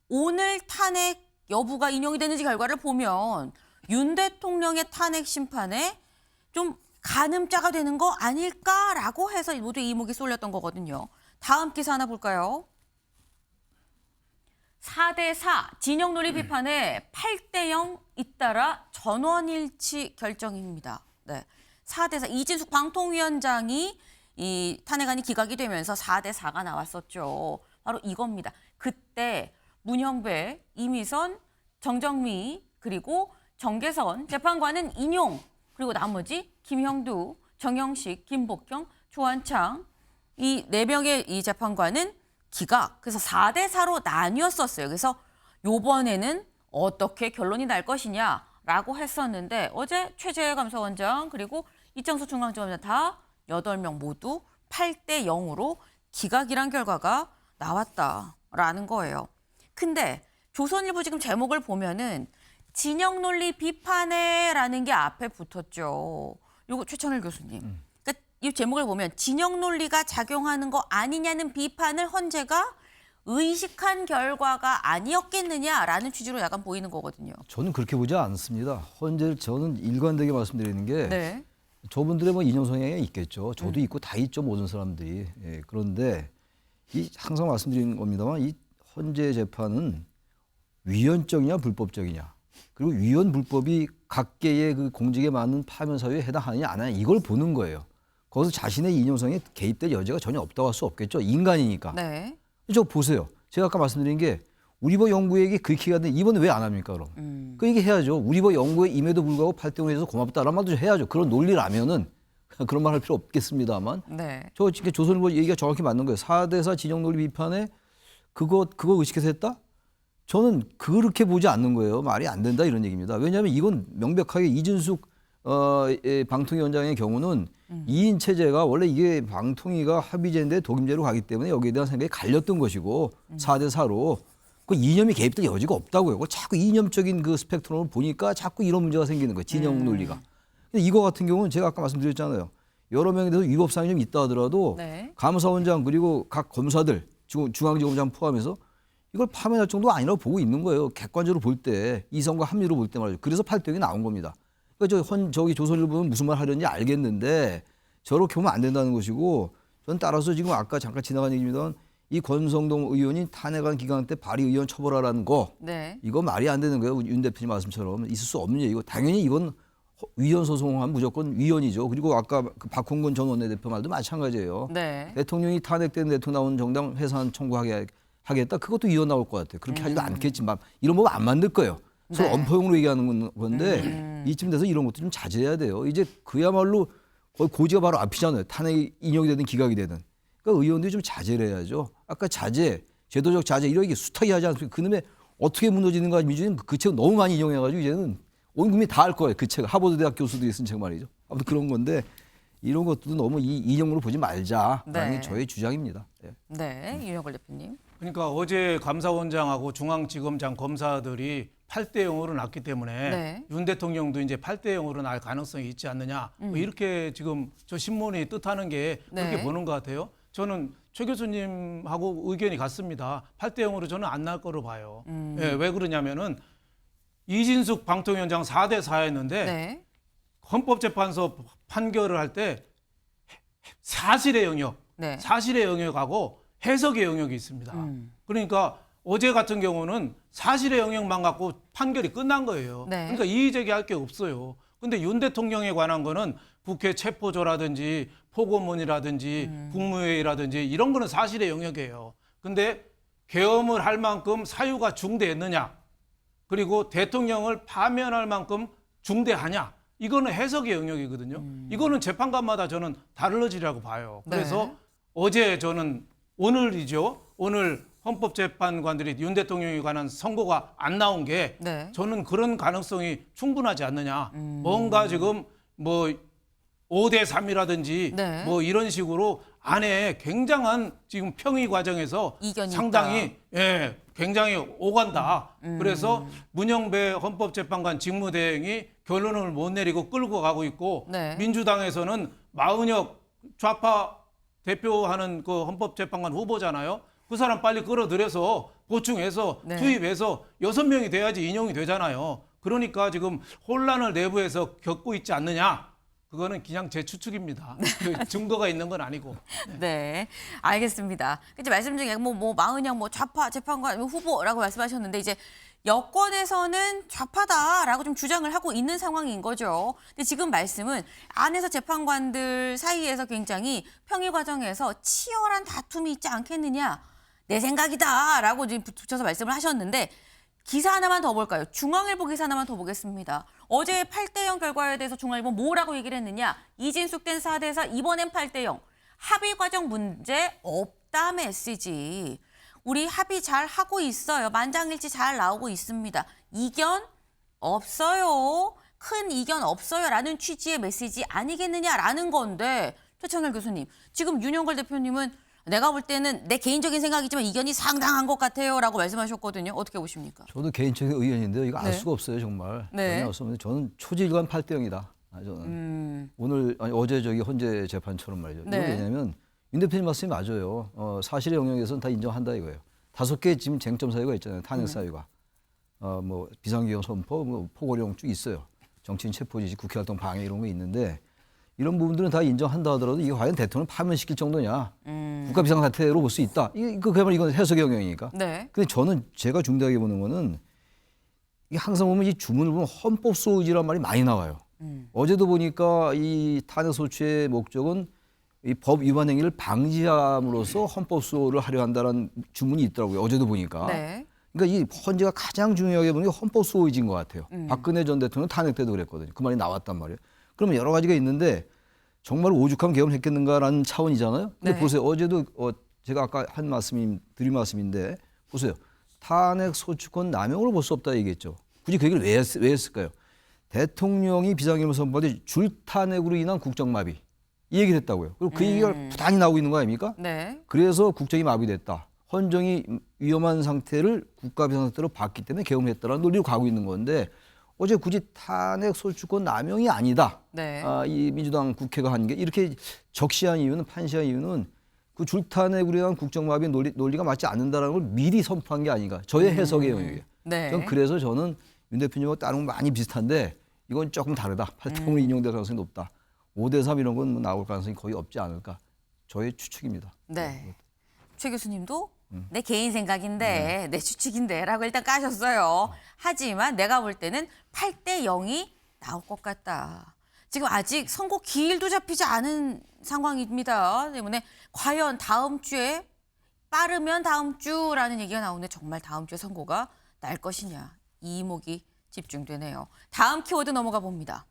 오늘 탄핵 여부가 인용이 되는지 결과를 보면 윤 대통령의 탄핵 심판에 좀 가늠자가 되는 거 아닐까라고 해서 모두 이목이 쏠렸던 거거든요. 다음 기사 하나 볼까요? 4대4 진영 논리 비판에 8대0 잇따라 전원일치 결정입니다. 네. 4대4 이진숙 방통위원장이 이 탄핵안이 기각이 되면서 4대4가 나왔었죠. 바로 이겁니다. 그때 문형배, 이미선, 정정미 그리고 정계선 재판관은 인용, 그리고 나머지 김형두, 정영식, 김복형, 조한창 이 4명의 이 재판관은 기각. 그래서 4대4로 나뉘었었어요. 그래서 요번에는 어떻게 결론이 날 것이냐라고 했었는데 어제 최재해 감사원장 그리고 이창수 중앙지검장 다 8명 모두 8대0으로 기각이란 결과가 나왔다라는 거예요. 근데 조선일보 지금 제목을 보면은 진영 논리 비판에라는 게 앞에 붙었죠. 요거 최천일 교수님. 그러니까 이 제목을 보면 진영 논리가 작용하는 거 아니냐는 비판을 헌재가 의식한 결과가 아니었겠느냐라는 취지로 약간 보이는 거거든요. 저는 그렇게 보지 않습니다. 헌재 저는 일관되게 말씀드리는 게 네. 저분들의 뭐 이념 성향이 있겠죠. 저도 있고 다 있죠, 모든 사람들이. 예, 그런데 이 항상 말씀드리는 겁니다만 이 헌재 재판은 위헌적이냐 불법적이냐, 그리고 위헌 불법이 각계의 그 공직에 맞는 파면 사유에 해당하느냐 안 하느냐 이걸 보는 거예요. 거기서 자신의 이념 성향에 개입될 여지가 전혀 없다고 할 수 없겠죠. 인간이니까. 네. 저 보세요. 제가 아까 말씀드린 게 우리법 연구에게 그렇게 하는데 이번에 왜 안 합니까 그럼? 그 얘기 해야죠. 우리법 연구에 임에도 불구하고 8대 5에서 고맙다라는 말도 해야죠. 그런 논리라면은 그런 말 할 필요 없겠습니다만. 네. 저 지금 조선일보 얘기가 정확히 맞는 거예요. 4대4 진영 논리 비판에 그거 의식해서 했다? 저는 그렇게 보지 않는 거예요. 말이 안 된다 이런 얘기입니다. 왜냐하면 이건 명백하게 이준숙 방통위원장의 경우는 2인 체제가 원래 이게 방통위가 합의제인데 독임제로 가기 때문에 여기에 대한 생각이 갈렸던 것이고 4대4로 그 이념이 개입될 여지가 없다고요. 그걸 자꾸 이념적인 그 스펙트럼을 보니까 자꾸 이런 문제가 생기는 거예요. 진영 논리가. 근데 이거 같은 경우는 제가 아까 말씀드렸잖아요. 여러 명에 대해서 위법사항이 좀 있다 하더라도 네. 감사원장 그리고 각 검사들 중앙지검장 포함해서 이걸 파면할 정도가 아니라고 보고 있는 거예요. 객관적으로 볼 때 이성과 합리로 볼 때 말이죠. 그래서 8대 0이 나온 겁니다. 그러니까 저기 조선일보는 무슨 말 하려는지 알겠는데 저렇게 보면 안 된다는 것이고 전 따라서 지금 아까 잠깐 지나간 얘기입니다만 이 권성동 의원이 탄핵안 기간 때 발의 의원 처벌하라는 거 네. 이거 말이 안 되는 거예요. 윤 대표님 말씀처럼 있을 수 없는 얘기고 당연히 이건 위헌 소송하면 무조건 위헌이죠. 그리고 아까 그 박홍근 전 원내대표 말도 마찬가지예요. 네. 대통령이 탄핵된 대통령 나온 정당 해산 청구하겠다. 그것도 위헌 나올 것 같아요. 그렇게 하지도 않겠지만 이런 법 안 만들 거예요. 서로 네. 엄포용으로 얘기하는 건데 이쯤 돼서 이런 것도 좀 자제해야 돼요. 이제 그야말로 거의 고지가 바로 앞이잖아요. 탄핵이 인용이 되든 기각이 되든. 그러니까 의원들이 좀 자제를 해야죠. 아까 자제, 제도적 자제 이런 게 숱하게 하지 않습니까? 그놈의 어떻게 무너지는가 민주주의는 그 책 너무 많이 인용해가지고 이제는 온 국민이 다 알 거예요. 그 책. 하버드 대학 교수들이 쓴 책 말이죠. 아무튼 그런 건데 이런 것도 너무 이 인용으로 보지 말자라는 네. 게 저의 주장입니다. 예. 네. 윤영걸 대표님. 그러니까 어제 감사원장하고 중앙지검장 검사들이 8대 0으로 났기 때문에 네. 윤 대통령도 이제 8대 0으로 날 가능성이 있지 않느냐. 뭐 이렇게 지금 저 신문이 뜻하는 게 그렇게 네. 보는 것 같아요. 저는 최 교수님하고 의견이 같습니다. 8대 0으로 저는 안 날 거로 봐요. 예, 왜 그러냐면은 이진숙 방통위원장 4대 4였는데 네. 헌법재판소 판결을 할 때 사실의 영역, 네. 사실의 영역하고 해석의 영역이 있습니다. 그러니까 어제 같은 경우는 사실의 영역만 갖고 판결이 끝난 거예요. 네. 그러니까 이의 제기할 게 없어요. 근데 윤 대통령에 관한 거는 국회 체포조라든지 포고문이라든지 국무회의라든지 이런 거는 사실의 영역이에요. 근데 계엄을 할 만큼 사유가 중대했느냐, 그리고 대통령을 파면할 만큼 중대하냐, 이거는 해석의 영역이거든요. 이거는 재판관마다 저는 다르지라고 봐요. 그래서 네. 어제 저는 오늘이죠. 오늘 헌법재판관들이 윤 대통령에 관한 선고가 안 나온 게 네. 저는 그런 가능성이 충분하지 않느냐. 뭔가 지금 뭐 5대 3이라든지 네. 뭐 이런 식으로 안에 굉장한 지금 평의 과정에서 이견이 상당히 굉장히 오간다. 그래서 문영배 헌법재판관 직무대행이 결론을 못 내리고 끌고 가고 있고 네. 민주당에서는 마은혁 좌파 대표하는 그 헌법재판관 후보잖아요. 그 사람 빨리 끌어들여서 보충해서 네. 투입해서 6명이 돼야지 인용이 되잖아요. 그러니까 지금 혼란을 내부에서 겪고 있지 않느냐. 그거는 그냥 제 추측입니다. 그 증거가 있는 건 아니고. 네, 알겠습니다. 이제 말씀 중에 뭐 마은영 뭐 좌파 재판관 후보라고 말씀하셨는데 이제 여권에서는 좌파다라고 좀 주장을 하고 있는 상황인 거죠. 근데 지금 말씀은 안에서 재판관들 사이에서 굉장히 평의 과정에서 치열한 다툼이 있지 않겠느냐. 내 생각이다라고 지금 붙여서 말씀을 하셨는데 기사 하나만 더 볼까요? 중앙일보 기사 하나만 더 보겠습니다. 어제 8대 0 결과에 대해서 중앙일보 뭐라고 얘기를 했느냐. 이진숙 된 4대 4, 이번엔 8대 0. 합의 과정 문제 없다 메시지. 우리 합의 잘 하고 있어요. 만장일치 잘 나오고 있습니다. 이견 없어요. 큰 이견 없어요라는 취지의 메시지 아니겠느냐라는 건데 최창렬 교수님, 지금 윤영걸 대표님은 내가 볼 때는 내 개인적인 생각이지만 이견이 상당한 것 같아요라고 말씀하셨거든요. 어떻게 보십니까? 저도 개인적인 의견인데요. 이거 알 네. 수가 없어요, 정말. 네. 전혀 없습니다. 저는 초질관 8대 0이다. 저는 오늘 아니 어제 저기 헌재 재판처럼 말이죠. 이거 네. 왜냐하면 윤 대표님 말씀이 맞아요. 사실의 영역에서는 다 인정한다 이거예요. 5개 지금 쟁점 사유가 있잖아요. 탄핵 사유가. 뭐 비상계엄 선포, 뭐 포고령 쭉 있어요. 정치인 체포 지시, 국회 활동 방해 이런 거 있는데 이런 부분들은 다 인정한다 하더라도 이게 과연 대통령 파면시킬 정도냐? 국가 비상사태로 볼 수 있다. 그야말로 이건 해석의 영역이니까. 네. 근데 저는 제가 중대하게 보는 거는 이게 항상 보면 이 주문을 보면 헌법 소유지란 말이 많이 나와요. 어제도 보니까 이 탄핵 소추의 목적은 이 법 위반 행위를 방지함으로써 헌법 수호를 하려 한다는 주문이 있더라고요. 어제도 보니까. 네. 그러니까 이 헌재가 가장 중요하게 보는 게 헌법 수호의지인 것 같아요. 박근혜 전 대통령 탄핵 때도 그랬거든요. 그 말이 나왔단 말이에요. 그러면 여러 가지가 있는데 정말 오죽하면 개헌을 했겠는가라는 차원이잖아요. 근데 네. 보세요. 어제도 제가 아까 한 말씀이 드린 말씀인데 보세요. 탄핵 소추권 남용으로 볼 수 없다 얘기했죠. 굳이 그 얘기를 왜 했을까요? 대통령이 비상계엄을 선포할 때 줄탄핵으로 인한 국정마비 이 얘기를 했다고요. 그리고 그 얘기가 부단히 나오고 있는 거 아닙니까? 네. 그래서 국정이 마비됐다. 헌정이 위험한 상태를 국가 비상상태로 봤기 때문에 개엄했다라는 논리로 가고 있는 건데 어제 굳이 탄핵 소추권 남용이 아니다. 네. 이 민주당 국회가 한 게 이렇게 적시한 이유는 판시한 이유는 그 줄탄핵으로 인한 국정마비 논리가 맞지 않는다라는 걸 미리 선포한 게 아닌가. 저의 해석의 영역이에요. 네. 그래서 저는 윤 대표님하고 다른 건 많이 비슷한데 이건 조금 다르다. 팔통으로 인용될 가능성이 높다. 5대3 이런 건 나올 가능성이 거의 없지 않을까. 저의 추측입니다. 네. 최 교수님도 내 개인 생각인데 내 추측인데 라고 일단 까셨어요. 하지만 내가 볼 때는 8대 0이 나올 것 같다. 지금 아직 선고 기일도 잡히지 않은 상황입니다. 때문에 과연 다음 주에 빠르면 다음 주라는 얘기가 나오는데 정말 다음 주에 선고가 날 것이냐. 이 이목이 집중되네요. 다음 키워드 넘어가 봅니다.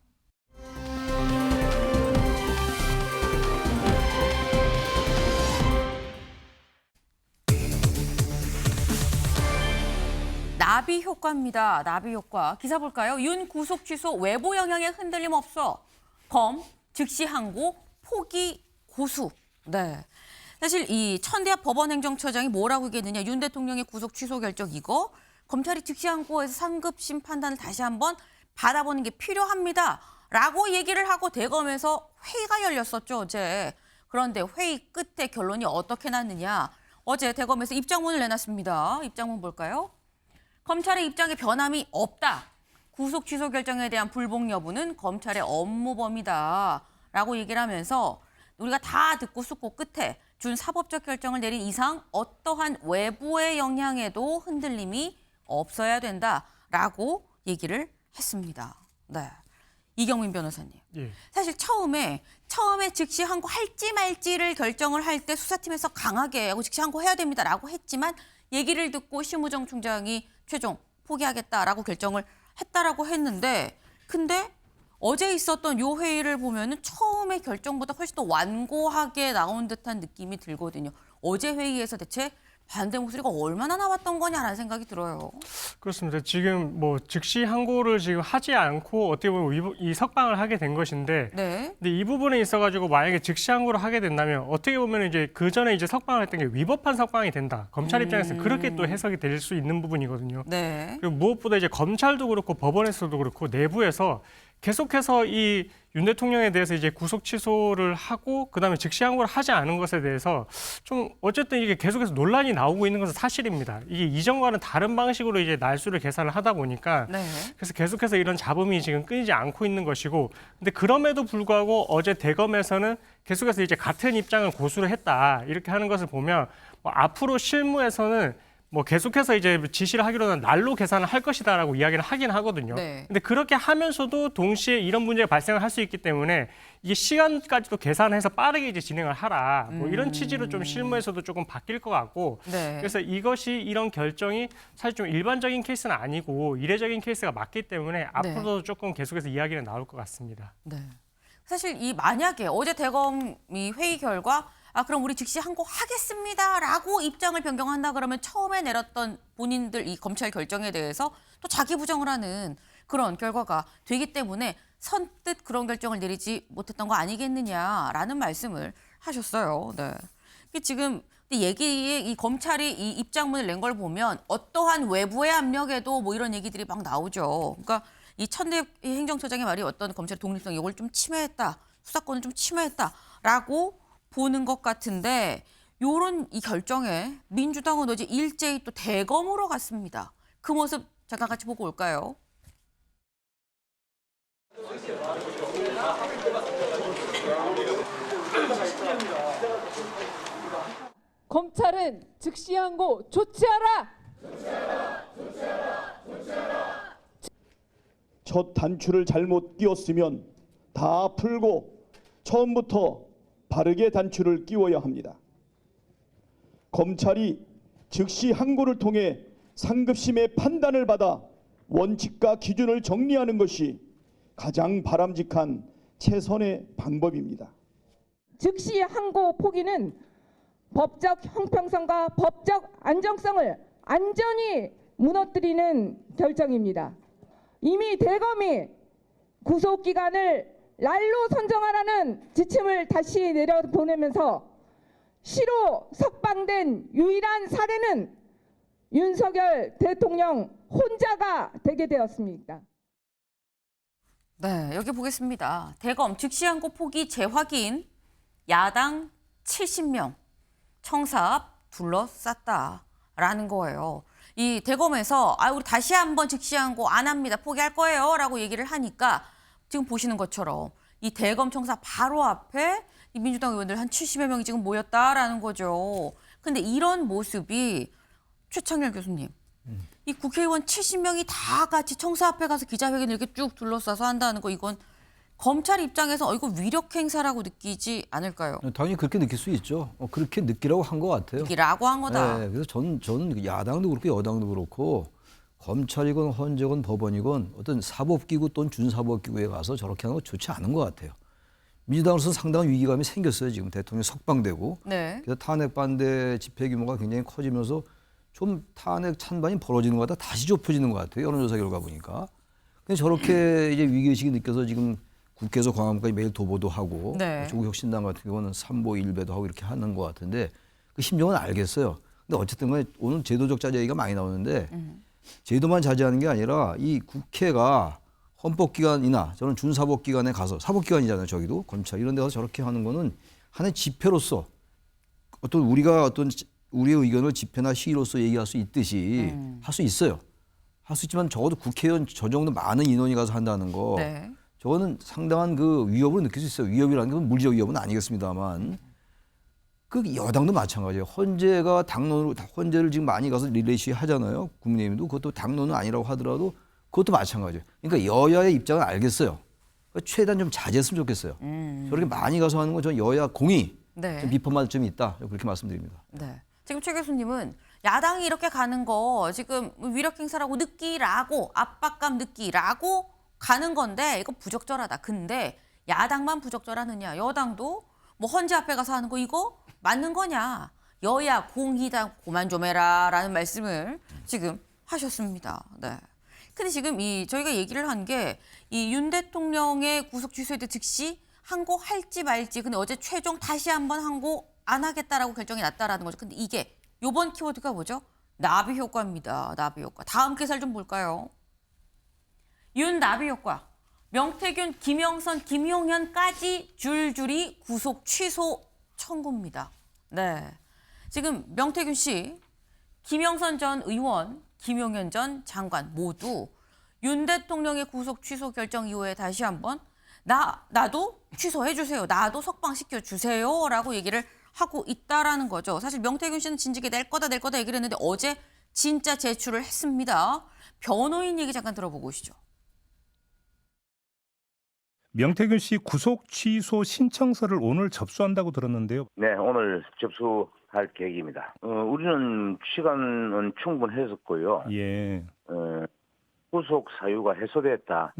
나비 효과입니다. 나비 효과. 기사 볼까요? 윤 구속 취소 외부 영향에 흔들림 없어. 검 즉시 항고 포기 고수. 네. 사실 이 천대합 법원행정처장이 뭐라고 얘기했느냐. 윤 대통령의 구속 취소 결정 이거 검찰이 즉시 항고해서 상급심 판단을 다시 한번 받아보는 게 필요합니다. 라고 얘기를 하고 대검에서 회의가 열렸었죠, 어제. 그런데 회의 끝에 결론이 어떻게 났느냐. 어제 대검에서 입장문을 내놨습니다. 입장문 볼까요? 검찰의 입장에 변함이 없다. 구속 취소 결정에 대한 불복 여부는 검찰의 업무 범위다. 라고 얘기를 하면서 우리가 다 듣고 숙고 끝에 준 사법적 결정을 내린 이상 어떠한 외부의 영향에도 흔들림이 없어야 된다라고 얘기를 했습니다. 네, 이경민 변호사님. 예. 사실 처음에 즉시 항고할지 말지를 결정을 할 때 수사팀에서 강하게 즉시 항고해야 됩니다라고 했지만 얘기를 듣고 심우정 총장이 최종 포기하겠다라고 결정을 했다라고 했는데 근데 어제 있었던 요 회의를 보면은 처음에 결정보다 훨씬 더 완고하게 나온 듯한 느낌이 들거든요. 어제 회의에서 대체 반대 목소리가 얼마나 나왔던 거냐라는 생각이 들어요. 그렇습니다. 지금 뭐 즉시 항고를 지금 하지 않고 어떻게 보면 이 석방을 하게 된 것인데, 네. 근데 이 부분에 있어가지고 만약에 즉시 항고를 하게 된다면 어떻게 보면 이제 그 전에 이제 석방을 했던 게 위법한 석방이 된다. 검찰 입장에서는 그렇게 또 해석이 될 수 있는 부분이거든요. 네. 그리고 무엇보다 이제 검찰도 그렇고 법원에서도 그렇고 내부에서 계속해서 이 윤 대통령에 대해서 이제 구속 취소를 하고 그다음에 즉시 항고를 하지 않은 것에 대해서 좀 어쨌든 이게 계속해서 논란이 나오고 있는 것은 사실입니다. 이게 이전과는 다른 방식으로 이제 날수를 계산을 하다 보니까 네. 그래서 계속해서 이런 잡음이 지금 끊이지 않고 있는 것이고, 근데 그럼에도 불구하고 어제 대검에서는 계속해서 이제 같은 입장을 고수를 했다 이렇게 하는 것을 보면 뭐 앞으로 실무에서는 뭐 계속해서 이제 지시를 하기로는 날로 계산을 할 것이다라고 이야기를 하긴 하거든요. 네. 근데 그렇게 하면서도 동시에 이런 문제가 발생을 할 수 있기 때문에 이게 시간까지도 계산해서 빠르게 이제 진행을 하라. 뭐 이런 취지로 좀 실무에서도 조금 바뀔 것 같고. 네. 그래서 이것이 이런 결정이 사실 좀 일반적인 케이스는 아니고 이례적인 케이스가 맞기 때문에 앞으로도 조금 계속해서 이야기는 나올 것 같습니다. 네. 사실 이 만약에 어제 대검이 회의 결과 그럼 우리 즉시 항고하겠습니다라고 입장을 변경한다 그러면 처음에 내렸던 본인들 이 검찰 결정에 대해서 또 자기 부정을 하는 그런 결과가 되기 때문에 선뜻 그런 결정을 내리지 못했던 거 아니겠느냐라는 말씀을 하셨어요. 네. 이게 지금 얘기에 이 검찰이 이 입장문을 낸 걸 보면 어떠한 외부의 압력에도 뭐 이런 얘기들이 막 나오죠. 그러니까 이 천대 행정처장의 말이 어떤 검찰의 독립성 이걸 좀 침해했다, 수사권을 좀 침해했다라고 보는 것 같은데 요런 이 결정에 민주당은 어제 일제히 또 대검으로 갔습니다. 그 모습 잠깐 같이 보고 올까요? 검찰은 즉시 항고 조치하라. 첫 단추를 잘못 끼웠으면 다 풀고 처음부터 바르게 단추를 끼워야 합니다. 검찰이 즉시 항고를 통해 상급심의 판단을 받아 원칙과 기준을 정리하는 것이 가장 바람직한 최선의 방법입니다. 즉시 항고 포기는 법적 형평성과 법적 안정성을 안전히 무너뜨리는 결정입니다. 이미 대검이 구속기간을 날로 선정하라는 지침을 다시 내려보내면서 시로 석방된 유일한 사례는 윤석열 대통령 혼자가 되게 되었습니다. 네, 여기 보겠습니다. 대검 즉시 항고 포기 재확인, 야당 70명, 청사 앞 둘러쌌다라는 거예요. 이 대검에서 우리 다시 한번 즉시 항고 안 합니다. 포기할 거예요. 라고 얘기를 하니까 지금 보시는 것처럼 이 대검 청사 바로 앞에 이 민주당 의원들 한 70여 명이 지금 모였다라는 거죠. 근데 이런 모습이 최창렬 교수님, 이 국회의원 70명이 다 같이 청사 앞에 가서 기자회견을 이렇게 쭉 둘러싸서 한다는 거 이건 검찰 입장에서 이거 위력 행사라고 느끼지 않을까요? 당연히 그렇게 느낄 수 있죠. 그렇게 느끼라고 한 것 같아요. 느끼라고 한 거다. 네, 그래서 저는 야당도 그렇고 여당도 그렇고 검찰이건 헌재건 법원이건 어떤 사법기구 또는 준사법기구에 가서 저렇게 하는 거 좋지 않은 것 같아요. 민주당으로서 상당한 위기감이 생겼어요. 지금 대통령이 석방되고. 네. 그래서 탄핵 반대 집회 규모가 굉장히 커지면서 좀 탄핵 찬반이 벌어지는 것 같다 다시 좁혀지는 것 같아요. 여론조사 결과 보니까. 근데 저렇게 이제 위기의식이 느껴서 지금 국회에서 광화문까지 매일 도보도 하고 네. 조국혁신당 같은 경우는 3보 1배도 하고 이렇게 하는 것 같은데 그 심정은 알겠어요. 근데 어쨌든 간에 오늘 제도적 자제 얘기가 많이 나오는데 제도만 자제하는 게 아니라 이 국회가 헌법기관이나 저는 준사법기관에 가서 사법기관이잖아요. 저기도 검찰 이런 데 가서 저렇게 하는 거는 하나의 집회로서 어떤 우리가 어떤 우리의 의견을 집회나 시위로서 얘기할 수 있듯이 할 수 있어요. 할 수 있지만 적어도 국회의원 저 정도 많은 인원이 가서 한다는 거 네. 저거는 상당한 그 위협을 느낄 수 있어요. 위협이라는 건 물리적 위협은 아니겠습니다만 그 여당도 마찬가지예요. 헌재가 당론으로 헌재를 지금 많이 가서 릴레이 시위 하잖아요. 국민의힘도 그것도 당론은 아니라고 하더라도 그것도 마찬가지예요. 그러니까 여야의 입장은 알겠어요. 그러니까 최대한 좀 자제했으면 좋겠어요. 저렇게 많이 가서 하는 건 전 여야 공이 네. 좀 비판받을 점이 있다. 그렇게 말씀드립니다. 네. 지금 최 교수님은 야당이 이렇게 가는 거 지금 위력 행사라고 느끼라고 압박감 느끼라고 가는 건데 이거 부적절하다. 근데 야당만 부적절하느냐? 여당도 뭐 헌재 앞에 가서 하는 거 이거 맞는 거냐? 여야 공의당 그만 좀 해라라는 말씀을 지금 하셨습니다. 네. 근데 지금 저희가 얘기를 한 게 이 윤 대통령의 구속 취소에 대해 즉시 항고할지 말지. 근데 어제 최종 다시 한번 항고 안 하겠다라고 결정이 났다라는 거죠. 근데 이게 요번 키워드가 뭐죠? 나비 효과입니다. 나비 효과. 다음 기사를 좀 볼까요? 윤 나비 효과. 명태균, 김영선, 김용현까지 줄줄이 구속 취소 청구입니다. 네. 지금 명태균 씨, 김영선 전 의원, 김용현 전 장관 모두 윤 대통령의 구속 취소 결정 이후에 다시 한번 나도 취소해 주세요. 나도 석방시켜 주세요라고 얘기를 하고 있다라는 거죠. 사실 명태균 씨는 진즉에 낼 거다 얘기를 했는데 어제 진짜 제출을 했습니다. 변호인 얘기 잠깐 들어보고 오시죠. 명태균 씨 구속 취소 신청서를 오늘 접수한다고 들었는데요. 네, 오늘 접수할 계획입니다. 우리는 시간은 충분했었고요. 예. 구속 사유가 해소됐다.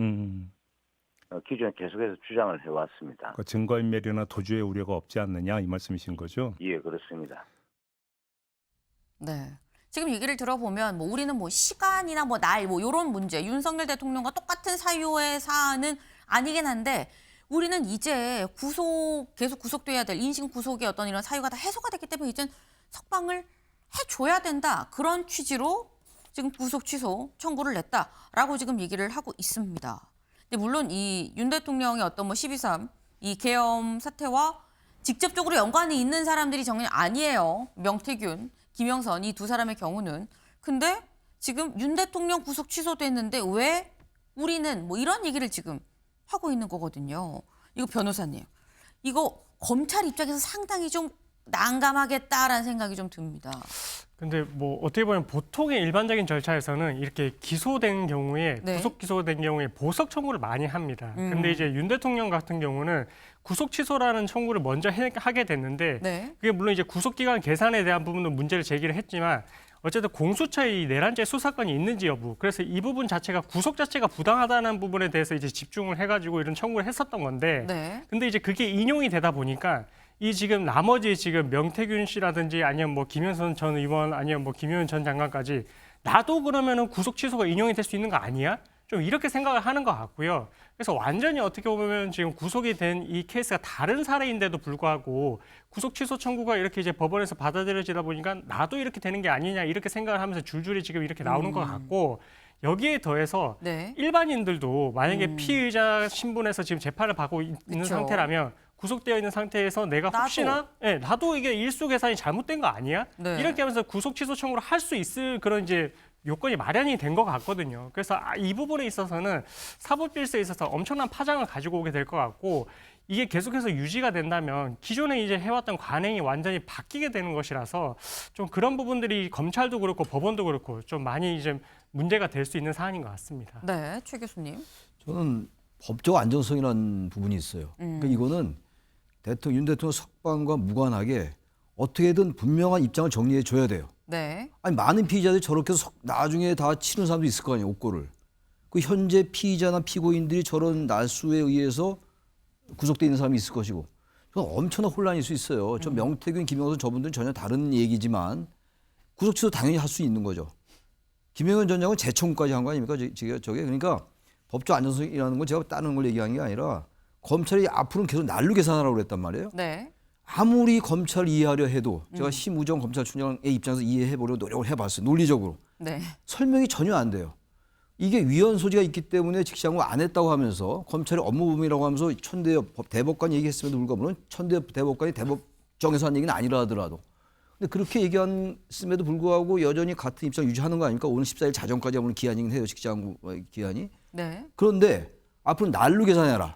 기존에 계속해서 주장을 해왔습니다. 그 증거인멸이나 도주의 우려가 없지 않느냐 이 말씀이신 거죠? 예, 그렇습니다. 네. 지금 얘기를 들어보면 뭐 우리는 뭐 시간이나 뭐 날 뭐 이런 문제 윤석열 대통령과 똑같은 사유의 사안은 아니긴 한데 우리는 이제 계속 구속돼야 될 인신 구속의 어떤 이런 사유가 다 해소가 됐기 때문에 이젠 석방을 해줘야 된다. 그런 취지로 지금 구속 취소 청구를 냈다라고 지금 얘기를 하고 있습니다. 근데 물론 이 윤 대통령의 어떤 뭐 12.3 이 계엄 사태와 직접적으로 연관이 있는 사람들이 정말 아니에요. 명태균, 김영선 이 두 사람의 경우는. 근데 지금 윤 대통령 구속 취소됐는데 왜 우리는 뭐 이런 얘기를 지금 하고 있는 거거든요. 이거 변호사님, 이거 검찰 입장에서 상당히 좀 난감하겠다라는 생각이 좀 듭니다. 근데 뭐 어떻게 보면 보통의 일반적인 절차에서는 이렇게 기소된 경우에 네. 구속 기소된 경우에 보석 청구를 많이 합니다. 근데 이제 윤 대통령 같은 경우는 구속 취소라는 청구를 먼저 하게 됐는데 네. 그게 물론 이제 구속 기간 계산에 대한 부분도 문제를 제기를 했지만 어쨌든 공수처의 이 내란죄 수사권이 있는지 여부, 그래서 이 부분 자체가 구속 자체가 부당하다는 부분에 대해서 이제 집중을 해가지고 이런 청구를 했었던 건데, 네. 근데 이제 그게 인용이 되다 보니까 이 지금 나머지 지금 명태균 씨라든지 아니면 뭐 김현선 전 의원 아니면 뭐 김효연 전 장관까지 나도 그러면은 구속 취소가 인용이 될 수 있는 거 아니야? 좀 이렇게 생각을 하는 것 같고요. 그래서 완전히 어떻게 보면 지금 구속이 된 이 케이스가 다른 사례인데도 불구하고 구속 취소 청구가 이렇게 이제 법원에서 받아들여지다 보니까 나도 이렇게 되는 게 아니냐 이렇게 생각을 하면서 줄줄이 지금 이렇게 나오는 것 같고, 여기에 더해서 네. 일반인들도 만약에 피의자 신분에서 지금 재판을 받고 있는 그쵸. 상태라면 구속되어 있는 상태에서 내가 혹시나 나도 이게 일수 계산이 잘못된 거 아니야? 네. 이렇게 하면서 구속 취소 청구를 할 수 있을 그런 이제 요건이 마련이 된 것 같거든요. 그래서 이 부분에 있어서는 사법 질서에 있어서 엄청난 파장을 가지고 오게 될 것 같고, 이게 계속해서 유지가 된다면 기존에 이제 해왔던 관행이 완전히 바뀌게 되는 것이라서 좀 그런 부분들이 검찰도 그렇고 법원도 그렇고 좀 많이 이제 문제가 될 수 있는 사안인 것 같습니다. 네, 최 교수님. 저는 법적 안정성이라는 부분이 있어요. 그러니까 이거는 윤 대통령 석방과 무관하게 어떻게든 분명한 입장을 정리해 줘야 돼요. 네. 아니 많은 피의자들이 저렇게 해서 나중에 다 치는 사람도 있을 거 아니에요, 옥고를. 그 현재 피의자나 피고인들이 저런 날수에 의해서 구속돼 있는 사람이 있을 것이고, 그건 엄청난 혼란일 수 있어요. 저 명태균, 김영선 저분들은 전혀 다른 얘기지만 구속 취소 당연히 할 수 있는 거죠. 김영현 전 장관은 재청구까지 한 거 아닙니까? 저게 그러니까 법적 안정성이라는 건 제가 다른 걸 얘기한 게 아니라 검찰이 앞으로는 계속 날로 계산하라고 그랬단 말이에요. 네. 아무리 검찰을 이해하려 해도 제가 심우정 검찰총장의 입장에서 이해해보려고 노력을 해봤어요. 논리적으로. 네. 설명이 전혀 안 돼요. 이게 위헌 소지가 있기 때문에 직시항고 안 했다고 하면서 검찰의 업무범위라고 하면서 대법관 얘기했음에도 불구하고, 물론 대법관이 대법정에서 한 얘기는 아니라 하더라도. 근데 그렇게 얘기했음에도 불구하고 여전히 같은 입장 유지하는 거 아닙니까? 오늘 14일 자정까지 오늘 기한이긴 해요. 직시항고 기한이. 네. 그런데 앞으로 날로 계산해라.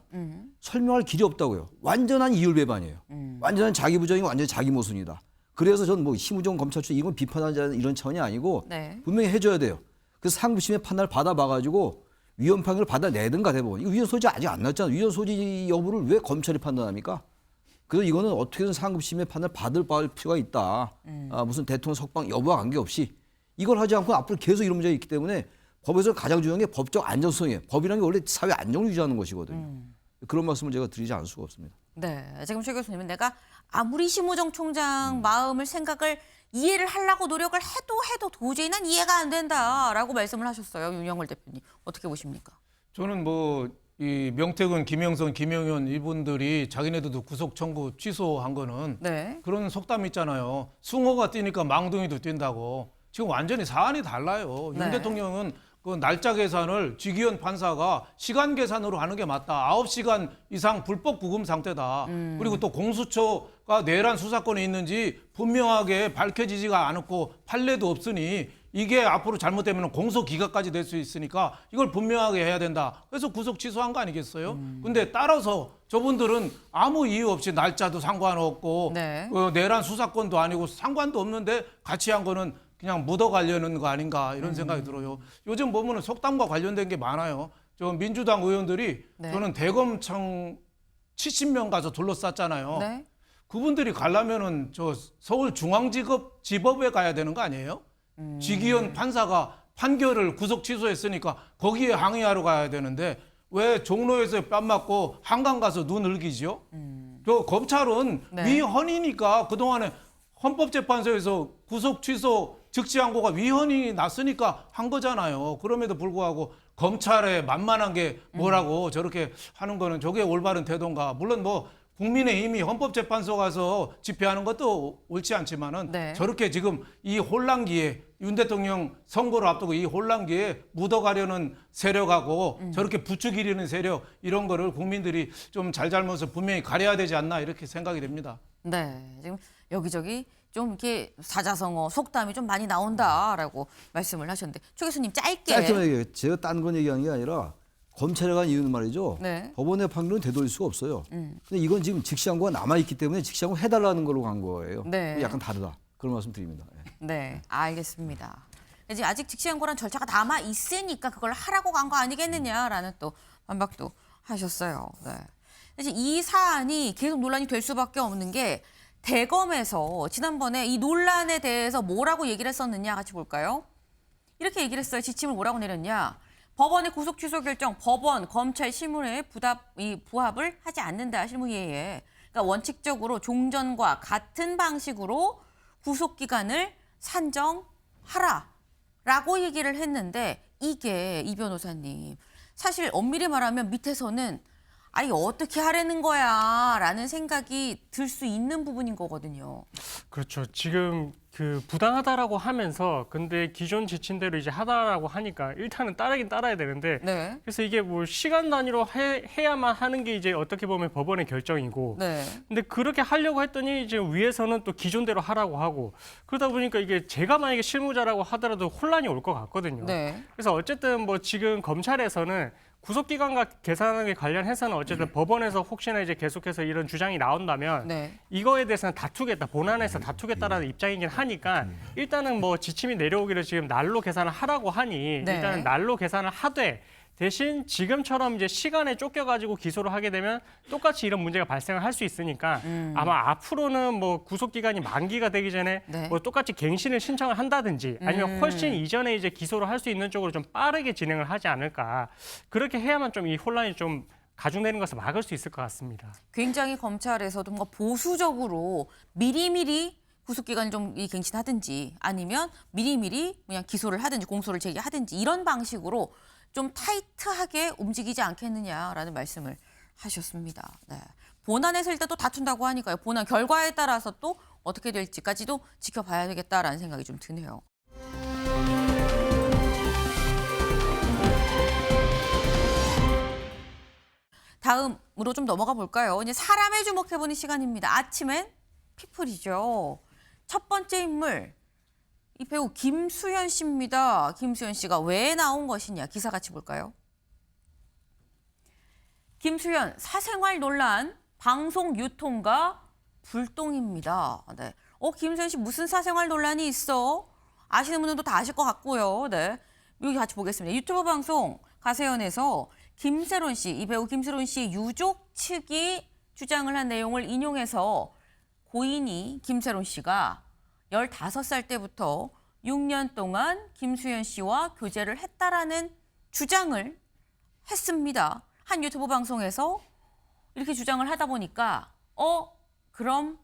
설명할 길이 없다고요. 완전한 이율 배반이에요. 완전한 자기 부정이고 완전히 자기 모순이다. 그래서 저는 뭐 심우정 검찰청 이건 비판하자는 이런 차원이 아니고 네. 분명히 해줘야 돼요. 그래서 상부심의 판단을 받아봐가지고 위헌 판결을 받아내든가 대법원. 이거 위헌 소지 아직 안 났잖아요. 위헌 소지 여부를 왜 검찰이 판단합니까? 그래서 이거는 어떻게든 상급심의 판단을 받을 필요가 있다. 무슨 대통령 석방 여부와 관계없이 이걸 하지 않고 앞으로 계속 이런 문제가 있기 때문에 법에서 가장 중요한 게 법적 안정성이에요. 법이라는 게 원래 사회 안정을 유지하는 것이거든요. 그런 말씀을 제가 드리지 않을 수가 없습니다. 네. 지금 최 교수님은 내가 아무리 심우정 총장 마음을 생각을 이해를 하려고 노력을 해도 도저히 난 이해가 안 된다라고 말씀을 하셨어요. 윤영월 대표님. 어떻게 보십니까? 저는 뭐 이 명태균, 김영선, 김영현 이분들이 자기네들도 구속 청구 취소한 거는 네. 그런 속담 있잖아요. 숭어가 뛰니까 망둥이도 뛴다고. 지금 완전히 사안이 달라요. 네. 윤 대통령은 그 날짜 계산을 지기현 판사가 시간 계산으로 하는 게 맞다. 9시간 이상 불법 구금 상태다. 그리고 또 공수처가 내란 수사권이 있는지 분명하게 밝혀지지가 않았고 판례도 없으니 이게 앞으로 잘못되면 공소기각까지 될 수 있으니까 이걸 분명하게 해야 된다. 그래서 구속 취소한 거 아니겠어요? 근데 따라서 저분들은 아무 이유 없이 날짜도 상관없고 네. 내란 수사권도 아니고 상관도 없는데 같이 한 거는 그냥 묻어가려는 거 아닌가 이런 생각이 들어요. 요즘 보면은 속담과 관련된 게 많아요. 저 민주당 의원들이 네. 저는 대검청 70명 가서 둘러쌌잖아요. 네. 그분들이 가려면은 저 서울중앙지법에 가야 되는 거 아니에요? 지기현 판사가 판결을 구속 취소했으니까 거기에 항의하러 가야 되는데 왜 종로에서 뺨 맞고 한강 가서 눈 흘기죠? 저 검찰은 네. 위헌이니까 그동안에 헌법재판소에서 구속 취소 즉시항고가 위헌이 났으니까 한 거잖아요. 그럼에도 불구하고 검찰의 만만한 게 뭐라고 저렇게 하는 거는 저게 올바른 태도인가. 물론 뭐 국민의힘이 헌법재판소 가서 집회하는 것도 옳지 않지만은 네. 저렇게 지금 이 혼란기에 윤 대통령 선거를 앞두고 이 혼란기에 묻어가려는 세력하고 저렇게 부추기려는 세력 이런 거를 국민들이 좀 잘잘못을 분명히 가려야 되지 않나 이렇게 생각이 됩니다. 네, 지금 여기저기 좀 이렇게 사자성어, 속담이 좀 많이 나온다라고 말씀을 하셨는데 최 교수님 짧게. 얘기해요. 제가 딴 건 얘기하는 게 아니라 검찰에 간 이유는 말이죠. 네. 법원의 판결은 되돌릴 수가 없어요. 근데 이건 지금 직시항고가 남아있기 때문에 직시항고 해달라는 걸로 간 거예요. 네. 약간 다르다. 그런 말씀 드립니다. 네, 알겠습니다. 이제 아직 직시항고란 절차가 남아 있으니까 그걸 하라고 간 거 아니겠느냐라는 또 반박도 하셨어요. 네. 이제 이 사안이 계속 논란이 될 수밖에 없는 게 대검에서 지난번에 이 논란에 대해서 뭐라고 얘기를 했었느냐 같이 볼까요? 이렇게 얘기를 했어요. 지침을 뭐라고 내렸냐? 법원의 구속 취소 결정, 법원, 검찰, 실무에 부합을 하지 않는다. 실무예에. 그러니까 원칙적으로 종전과 같은 방식으로 구속 기간을 산정하라라고 얘기를 했는데 이게 이 변호사님 사실 엄밀히 말하면 밑에서는 아니 어떻게 하려는 거야 라는 생각이 들 수 있는 부분인 거거든요. 그렇죠. 지금 그 부당하다라고 하면서 근데 기존 지침대로 이제 하다라고 하니까 일단은 따르긴 따라야 되는데 네. 그래서 이게 뭐 시간 단위로 해야만 하는 게 이제 어떻게 보면 법원의 결정이고 네. 근데 그렇게 하려고 했더니 이제 위에서는 또 기존대로 하라고 하고 그러다 보니까 이게 제가 만약에 실무자라고 하더라도 혼란이 올 것 같거든요. 네. 그래서 어쨌든 뭐 지금 검찰에서는 구속기간과 계산하기 관련해서는 어쨌든 법원에서 혹시나 이제 계속해서 이런 주장이 나온다면 네. 이거에 대해서는 다투겠다, 본안에서 다투겠다라는 입장이긴 하니까 일단은 뭐 지침이 내려오기를 지금 날로 계산을 하라고 하니 네. 일단은 날로 계산을 하되 대신 지금처럼 이제 시간에 쫓겨가지고 기소를 하게 되면 똑같이 이런 문제가 발생을 할 수 있으니까 아마 앞으로는 뭐 구속기간이 만기가 되기 전에 네. 뭐 똑같이 갱신을 신청을 한다든지 아니면 훨씬 이전에 이제 기소를 할 수 있는 쪽으로 좀 빠르게 진행을 하지 않을까. 그렇게 해야만 좀 이 혼란이 좀 가중되는 것을 막을 수 있을 것 같습니다. 굉장히 검찰에서도 뭔가 보수적으로 미리미리 구속기간을 좀 갱신하든지 아니면 미리미리 그냥 기소를 하든지 공소를 제기하든지 이런 방식으로 좀 타이트하게 움직이지 않겠느냐라는 말씀을 하셨습니다. 네. 본안에서 일단 또 다툰다고 하니까요. 본안 결과에 따라서 또 어떻게 될지까지도 지켜봐야 되겠다라는 생각이 좀 드네요. 다음으로 좀 넘어가 볼까요? 이제 사람에 주목해보는 시간입니다. 아침엔 피플이죠. 첫 번째 인물. 이 배우 김수현 씨입니다. 김수현 씨가 왜 나온 것이냐 기사 같이 볼까요? 김수현 사생활 논란 방송 유통가 불똥입니다. 네. 김수현 씨 무슨 사생활 논란이 있어? 아시는 분들도 다 아실 것 같고요. 네. 여기 같이 보겠습니다. 유튜브 방송 가세연에서 김세론 씨, 이 배우 김세론 씨의 유족 측이 주장을 한 내용을 인용해서 고인이 김세론 씨가 15살 때부터 6년 동안 김수현 씨와 교제를 했다라는 주장을 했습니다. 한 유튜브 방송에서 이렇게 주장을 하다 보니까 그럼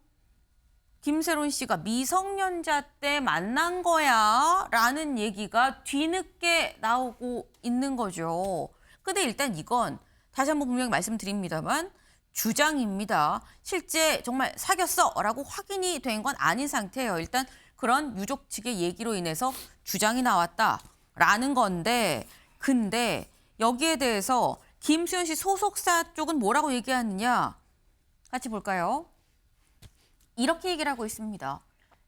김세론 씨가 미성년자 때 만난 거야 라는 얘기가 뒤늦게 나오고 있는 거죠. 근데 일단 이건 다시 한번 분명히 말씀드립니다만 주장입니다. 실제 정말 사귀었어 라고 확인이 된 건 아닌 상태예요. 일단 그런 유족 측의 얘기로 인해서 주장이 나왔다라는 건데 근데 여기에 대해서 김수현 씨 소속사 쪽은 뭐라고 얘기하느냐 같이 볼까요? 이렇게 얘기를 하고 있습니다.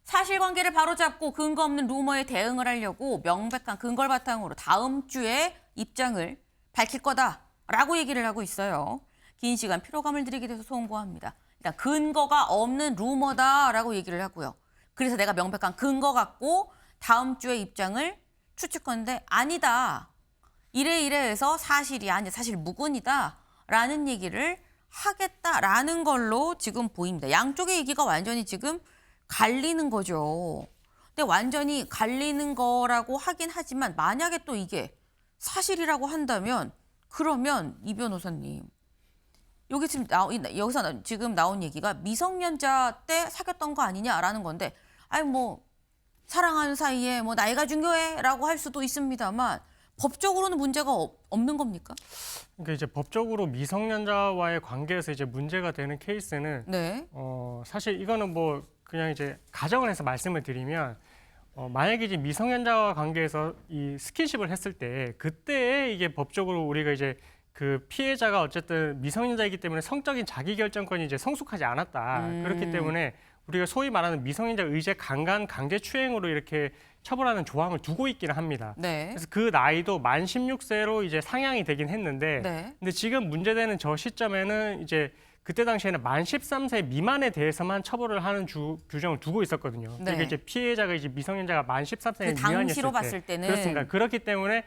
사실관계를 바로잡고 근거 없는 루머에 대응을 하려고 명백한 근거를 바탕으로 다음 주에 입장을 밝힐 거다라고 얘기를 하고 있어요. 긴 시간 피로감을 들이게 돼서 송구합니다. 일단 근거가 없는 루머다라고 얘기를 하고요. 그래서 내가 명백한 근거 갖고 다음 주에 입장을 추측하는데 아니다. 이래해서 사실이 아니야. 사실 무근이다라는 얘기를 하겠다라는 걸로 지금 보입니다. 양쪽의 얘기가 완전히 지금 갈리는 거죠. 근데 완전히 갈리는 거라고 하긴 하지만 만약에 또 이게 사실이라고 한다면 그러면 이 변호사님 여기 지금 여기서 지금 나온 얘기가 미성년자 때 사귀었던 거 아니냐라는 건데 아니 뭐 사랑하는 사이에 뭐 나이가 중요해라고 할 수도 있습니다만 법적으로는 문제가 없는 겁니까? 그러니까 이제 법적으로 미성년자와의 관계에서 이제 문제가 되는 케이스는 네. 사실 이거는 뭐 그냥 이제 가정을 해서 말씀을 드리면 만약에 이제 미성년자와 관계에서 이 스킨십을 했을 때 그때 이게 법적으로 우리가 이제 그 피해자가 어쨌든 미성년자이기 때문에 성적인 자기결정권이 이제 성숙하지 않았다. 그렇기 때문에 우리가 소위 말하는 미성년자 의제 강간 강제추행으로 이렇게 처벌하는 조항을 두고 있기는 합니다. 네. 그래서 그 나이도 만 16세로 이제 상향이 되긴 했는데, 네. 근데 지금 문제되는 저 시점에는 이제 그때 당시에는 만 13세 미만에 대해서만 처벌을 하는 규정을 두고 있었거든요. 네. 그러니까 이제 피해자가 이제 미성년자가 만 13세 그 미만이었을 당시로 봤을 때는 그렇습니다. 그렇기 때문에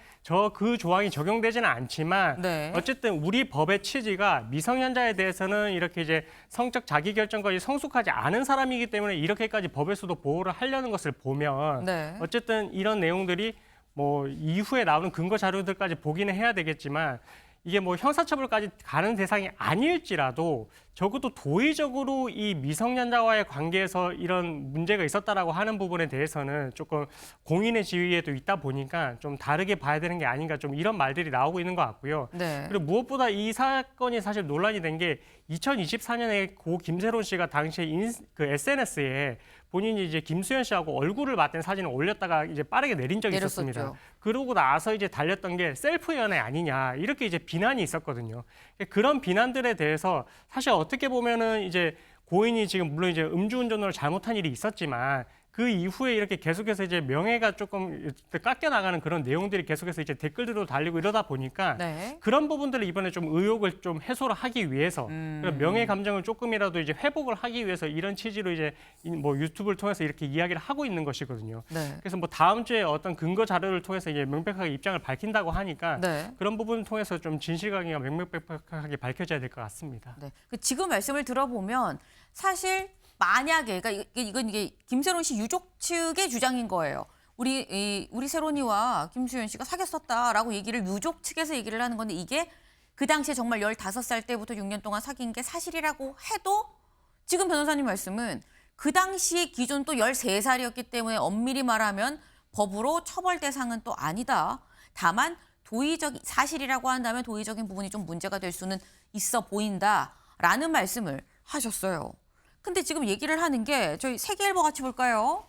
그 조항이 적용되지는 않지만 네. 어쨌든 우리 법의 취지가 미성년자에 대해서는 이렇게 이제 성적 자기결정권이 성숙하지 않은 사람이기 때문에 이렇게까지 법에서도 보호를 하려는 것을 보면 네. 어쨌든 이런 내용들이 뭐 이후에 나오는 근거 자료들까지 보기는 해야 되겠지만 이게 뭐 형사처벌까지 가는 대상이 아닐지라도 적어도 도의적으로 이 미성년자와의 관계에서 이런 문제가 있었다라고 하는 부분에 대해서는 조금 공인의 지위에도 있다 보니까 좀 다르게 봐야 되는 게 아닌가 좀 이런 말들이 나오고 있는 것 같고요. 네. 그리고 무엇보다 이 사건이 사실 논란이 된 게 2024년에 고 김세론 씨가 당시에 그 SNS에 본인이 이제 김수현 씨하고 얼굴을 맞댄 사진을 올렸다가 이제 빠르게 내린 적이 내렸었죠. 있었습니다. 그러고 나서 이제 달렸던 게 셀프 연애 아니냐 이렇게 이제 비난이 있었거든요. 그런 비난들에 대해서 사실 어떻게 보면은 이제 고인이 지금 물론 이제 음주운전으로 잘못한 일이 있었지만 그 이후에 이렇게 계속해서 이제 명예가 조금 깎여 나가는 그런 내용들이 계속해서 이제 댓글들도 달리고 이러다 보니까 네. 그런 부분들을 이번에 좀 의혹을 좀 해소를 하기 위해서 그런 명예 감정을 조금이라도 이제 회복을 하기 위해서 이런 취지로 이제 뭐 유튜브를 통해서 이렇게 이야기를 하고 있는 것이거든요. 네. 그래서 뭐 다음 주에 어떤 근거 자료를 통해서 이제 명백하게 입장을 밝힌다고 하니까 네. 그런 부분을 통해서 좀 진실관계가 명명백백하게 밝혀져야 될 것 같습니다. 네. 지금 말씀을 들어보면 사실 만약에 그러니까 이건 이게 김세론 씨 유족 측의 주장인 거예요. 우리 세론이와 김수현 씨가 사귀었었다라고 얘기를 유족 측에서 얘기를 하는 건데 이게 그 당시에 정말 15살 때부터 6년 동안 사귄 게 사실이라고 해도 지금 변호사님 말씀은 그 당시의 기준 또 13살이었기 때문에 엄밀히 말하면 법으로 처벌 대상은 또 아니다. 다만 사실이라고 한다면 도의적인 부분이 좀 문제가 될 수는 있어 보인다라는 말씀을 하셨어요. 근데 지금 얘기를 하는 게 저희 세계일보 같이 볼까요?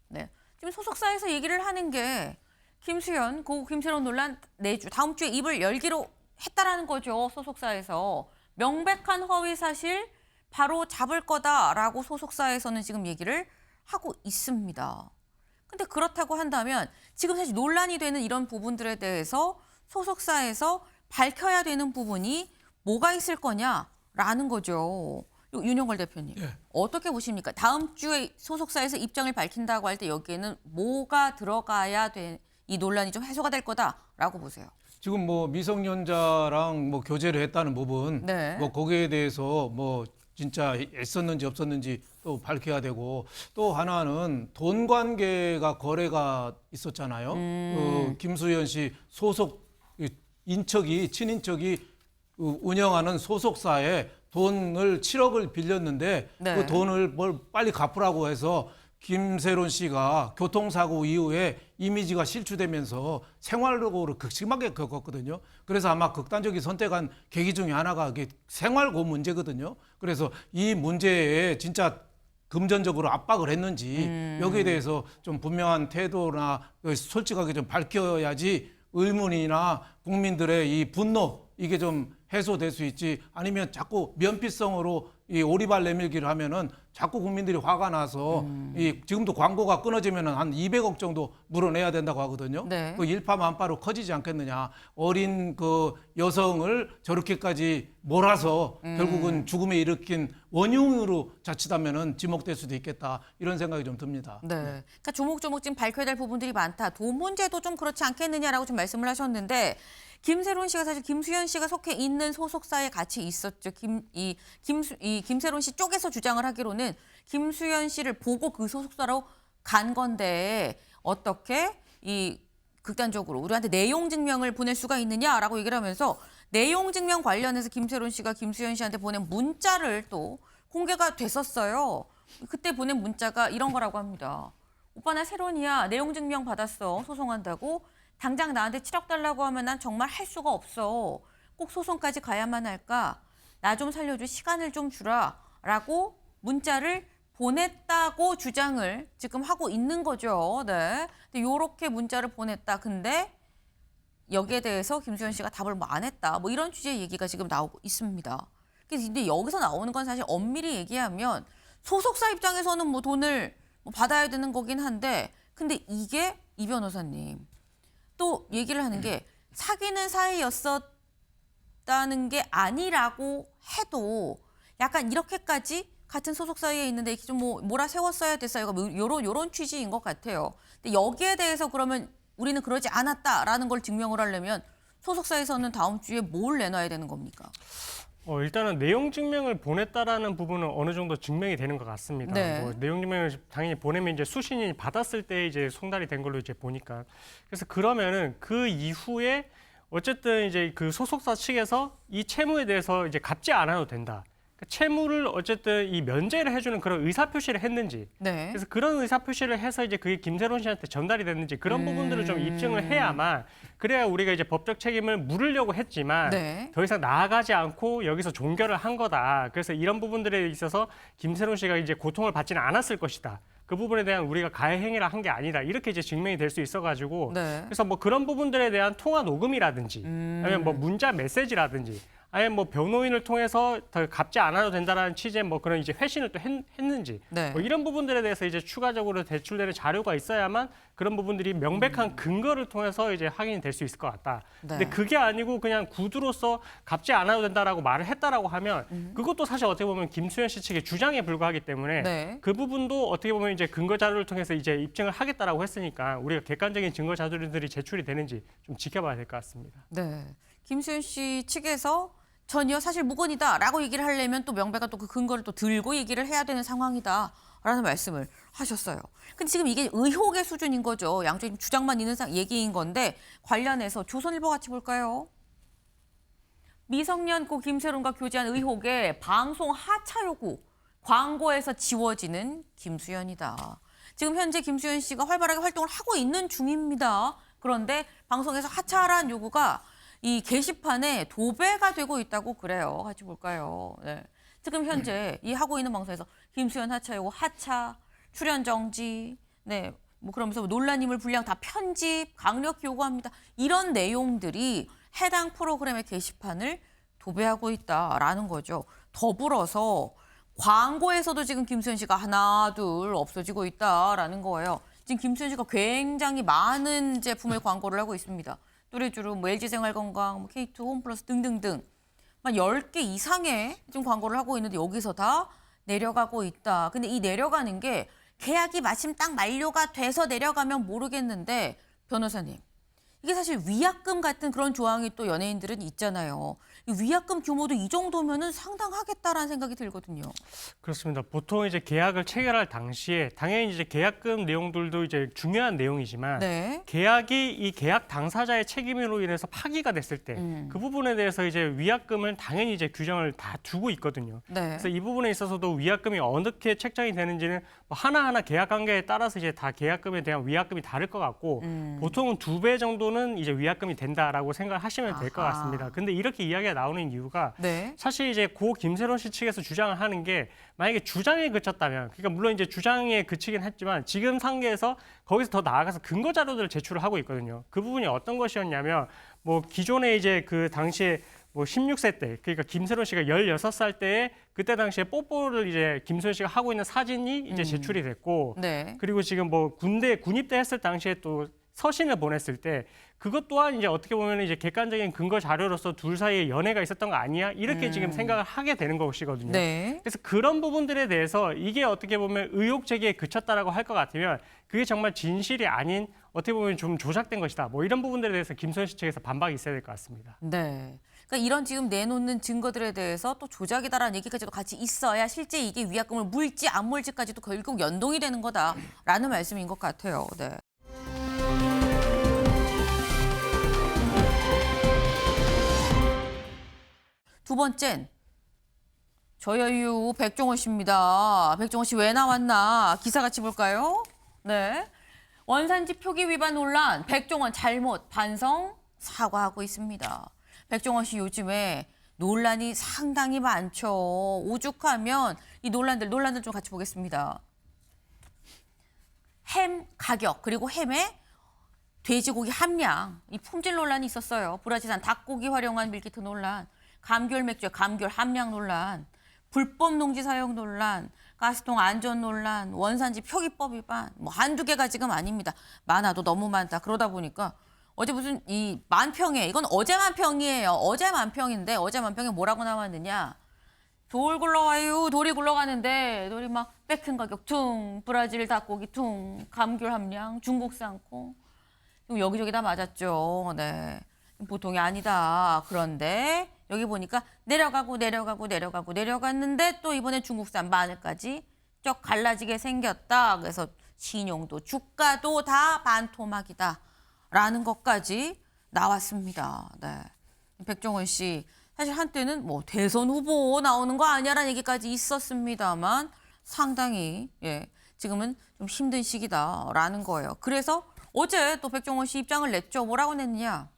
네, 지금 소속사에서 얘기를 하는 게 김수현, 고 김세론 논란 내주 다음 주에 입을 열기로 했다라는 거죠. 소속사에서 명백한 허위 사실 바로 잡을 거다라고 소속사에서는 지금 얘기를 하고 있습니다. 근데 그렇다고 한다면 지금 사실 논란이 되는 이런 부분들에 대해서 소속사에서 밝혀야 되는 부분이 뭐가 있을 거냐라는 거죠. 윤영걸 대표님, 예. 어떻게 보십니까? 다음 주에 소속사에서 입장을 밝힌다고 할 때 여기에는 뭐가 들어가야 이 논란이 좀 해소가 될 거다라고 보세요? 지금 뭐 미성년자랑 뭐 교제를 했다는 부분, 네. 뭐 거기에 대해서 뭐 진짜 애썼는지 없었는지 또 밝혀야 되고 또 하나는 돈 관계가 거래가 있었잖아요. 김수현 씨 소속 친인척이 운영하는 소속사에 돈을 7억을 빌렸는데 네. 그 돈을 뭘 빨리 갚으라고 해서 김세론 씨가 교통사고 이후에 이미지가 실추되면서 생활고를 극심하게 겪었거든요. 그래서 아마 극단적인 선택한 계기 중에 하나가 이게 생활고 문제거든요. 그래서 이 문제에 진짜 금전적으로 압박을 했는지 여기에 대해서 좀 분명한 태도나 솔직하게 좀 밝혀야지 의문이나 국민들의 이 분노 이게 좀 해소될 수 있지 아니면 자꾸 면피성으로 이 오리발 내밀기를 하면은 자꾸 국민들이 화가 나서 이 지금도 광고가 끊어지면은 한 200억 정도 물어내야 된다고 하거든요. 네. 그 일파만파로 커지지 않겠느냐. 어린 그 여성을 저렇게까지 몰아서 결국은 죽음에 일으킨 원흉으로 자칫하면은 지목될 수도 있겠다. 이런 생각이 좀 듭니다. 네. 그러니까 조목조목 지금 밝혀야 될 부분들이 많다. 돈 문제도 좀 그렇지 않겠느냐라고 좀 말씀을 하셨는데 김세론 씨가 사실 김수현 씨가 속해 있는 소속사에 같이 있었죠. 김세론 씨 쪽에서 주장을 하기로는 김수현 씨를 보고 그 소속사로 간 건데 어떻게 이 극단적으로 우리한테 내용 증명을 보낼 수가 있느냐라고 얘기를 하면서 내용 증명 관련해서 김세론 씨가 김수현 씨한테 보낸 문자를 또 공개가 됐었어요. 그때 보낸 문자가 이런 거라고 합니다. 오빠 나 세론이야. 내용 증명 받았어. 소송한다고. 당장 나한테 7억 달라고 하면 난 정말 할 수가 없어. 꼭 소송까지 가야만 할까? 나 좀 살려줘. 시간을 좀 주라. 라고 문자를 보냈다고 주장을 지금 하고 있는 거죠. 네. 근데 요렇게 문자를 보냈다. 근데 여기에 대해서 김수현 씨가 답을 뭐 안 했다. 뭐 이런 취지의 얘기가 지금 나오고 있습니다. 근데 여기서 나오는 건 사실 엄밀히 얘기하면 소속사 입장에서는 뭐 돈을 뭐 받아야 되는 거긴 한데, 근데 이게 이 변호사님 또 얘기를 하는 게 사귀는 사이였었다는 게 아니라고 해도 약간 이렇게까지 같은 소속사에 있는데 좀 뭐 몰아세웠어야 됐어요. 요런 취지인 것 같아요. 근데 여기에 대해서 그러면 우리는 그러지 않았다라는 걸 증명을 하려면 소속사에서는 다음 주에 뭘 내놔야 되는 겁니까? 일단은 내용 증명을 보냈다라는 부분은 어느 정도 증명이 되는 것 같습니다. 네. 뭐 내용 증명을 당연히 보내면 이제 수신인이 받았을 때 이제 송달이 된 걸로 이제 보니까. 그래서 그러면은 그 이후에 어쨌든 이제 그 소속사 측에서 이 채무에 대해서 이제 갚지 않아도 된다. 채무를 어쨌든 이 면제를 해주는 그런 의사표시를 했는지, 네. 그래서 그런 의사표시를 해서 이제 그게 김세론 씨한테 전달이 됐는지 그런 부분들을 좀 입증을 해야만, 그래야 우리가 이제 법적 책임을 물으려고 했지만 네. 더 이상 나아가지 않고 여기서 종결을 한 거다. 그래서 이런 부분들에 있어서 김세론 씨가 이제 고통을 받지는 않았을 것이다. 그 부분에 대한 우리가 가해 행위를 한 게 아니다. 이렇게 이제 증명이 될 수 있어가지고, 네. 그래서 뭐 그런 부분들에 대한 통화 녹음이라든지, 아니면 뭐 문자 메시지라든지, 아니면 뭐 변호인을 통해서 더 갚지 않아도 된다라는 취지의 뭐 그런 이제 회신을 또 했는지, 네. 뭐 이런 부분들에 대해서 이제 추가적으로 제출되는 자료가 있어야만 그런 부분들이 명백한 근거를 통해서 이제 확인이 될 수 있을 것 같다. 네. 근데 그게 아니고 그냥 구두로서 갚지 않아도 된다라고 말을 했다라고 하면 그것도 사실 어떻게 보면 김수현 씨 측의 주장에 불과하기 때문에 네. 그 부분도 어떻게 보면 이제 근거 자료를 통해서 이제 입증을 하겠다라고 했으니까 우리가 객관적인 증거 자료들이 제출이 되는지 좀 지켜봐야 될 것 같습니다. 네. 김수현 씨 측에서 전혀 사실 무건이다라고 얘기를 하려면 또 명백한 또 그 근거를 또 들고 얘기를 해야 되는 상황이다라는 말씀을 하셨어요. 근데 지금 이게 의혹의 수준인 거죠. 양쪽이 주장만 있는 얘기인 건데 관련해서 조선일보 같이 볼까요? 미성년 고 김세론과 교제한 의혹에 방송 하차 요구, 광고에서 지워지는 김수현이다. 지금 현재 김수현 씨가 활발하게 활동을 하고 있는 중입니다. 그런데 방송에서 하차하라는 요구가 이 게시판에 도배가 되고 있다고 그래요. 같이 볼까요? 네. 지금 현재 이 하고 있는 방송에서 김수현 하차 요구, 하차, 출연 정지, 네, 뭐 그러면서 논란임을 분량 다 편집, 강력히 요구합니다. 이런 내용들이 해당 프로그램의 게시판을 도배하고 있다라는 거죠. 더불어서 광고에서도 지금 김수현 씨가 하나, 둘 없어지고 있다라는 거예요. 지금 김수현 씨가 굉장히 많은 제품의 광고를 하고 있습니다. 뚜레쥬르, 뭐 LG생활건강, 뭐 K2, 홈플러스 등등등 한 10개 이상의 지금 광고를 하고 있는데 여기서 다 내려가고 있다. 근데 이 내려가는 게 계약이 마침 딱 만료가 돼서 내려가면 모르겠는데 변호사님, 이게 사실 위약금 같은 그런 조항이 또 연예인들은 있잖아요. 이 위약금 규모도 이 정도면은 상당하겠다라는 생각이 들거든요. 그렇습니다. 보통 이제 계약을 체결할 당시에 당연히 이제 계약금 내용들도 이제 중요한 내용이지만 네. 계약이 이 계약 당사자의 책임으로 인해서 파기가 됐을 때 그 부분에 대해서 이제 위약금을 당연히 이제 규정을 다 두고 있거든요. 네. 그래서 이 부분에 있어서도 위약금이 어떻게 책정이 되는지는 뭐 하나하나 계약 관계에 따라서 이제 다 계약금에 대한 위약금이 다를 것 같고 보통은 2배 정도는 이제 위약금이 된다라고 생각하시면 될 것 같습니다. 근데 이렇게 이야기가 나오는 이유가 네. 사실 이제 고 김세론 씨 측에서 주장을 하는 게 만약에 주장에 그쳤다면, 그러니까 물론 이제 주장에 그치긴 했지만 지금 상계에서 거기서 더 나아가서 근거 자료들을 제출을 하고 있거든요. 그 부분이 어떤 것이었냐면 뭐 기존에 이제 그 당시에 뭐 16세 때, 그러니까 김세론 씨가 16살 때에 그때 당시에 뽀뽀를 이제 김세론 씨가 하고 있는 사진이 이제 제출이 됐고, 네. 그리고 지금 뭐 군입대 했을 당시에 또 서신을 보냈을 때 그것 또한 이제 어떻게 보면 이제 객관적인 근거 자료로서 둘 사이에 연애가 있었던 거 아니야? 이렇게 지금 생각을 하게 되는 것이거든요. 네. 그래서 그런 부분들에 대해서 이게 어떻게 보면 의혹 제기에 그쳤다라고 할 것 같으면 그게 정말 진실이 아닌 어떻게 보면 좀 조작된 것이다. 뭐 이런 부분들에 대해서 김수현 씨 측에서 반박이 있어야 될 것 같습니다. 네. 그러니까 이런 지금 내놓는 증거들에 대해서 또 조작이다라는 얘기까지도 같이 있어야 실제 이게 위약금을 물지 안 물지까지도 결국 연동이 되는 거다라는 말씀인 것 같아요. 네. 두 번째는 저여유 백종원 씨입니다. 백종원 씨 왜 나왔나 기사 같이 볼까요? 네. 원산지 표기 위반 논란, 백종원 잘못 반성 사과하고 있습니다. 백종원 씨 요즘에 논란이 상당히 많죠. 오죽하면 이 논란들 좀 같이 보겠습니다. 햄 가격 그리고 햄의 돼지고기 함량, 이 품질 논란이 있었어요. 브라질산 닭고기 활용한 밀키트 논란, 감귤 맥주의 감귤 함량 논란, 불법 농지 사용 논란, 가스통 안전 논란, 원산지 표기법 위반, 뭐 한두 개가 지금 아닙니다. 많아도 너무 많다. 그러다 보니까 어제 무슨 이 만평에, 이건 어제 만평이에요. 어제 만평인데 어제 만평에 뭐라고 나왔느냐. 돌 굴러와요. 돌이 굴러가는데 돌이 막 백хэн 가격 퉁, 브라질 닭고기 퉁, 감귤 함량, 중국산 콩. 여기저기 다 맞았죠. 네. 보통이 아니다. 그런데 여기 보니까 내려갔는데 또 이번에 중국산 마늘까지 쩍 갈라지게 생겼다. 그래서 신용도 주가도 다 반토막이다. 라는 것까지 나왔습니다. 네. 백종원 씨 사실 한때는 뭐 대선 후보 나오는 거 아니야라는 얘기까지 있었습니다만 상당히 지금은 좀 힘든 시기다라는 거예요. 그래서 어제 또 백종원 씨 입장을 냈죠. 뭐라고 냈느냐.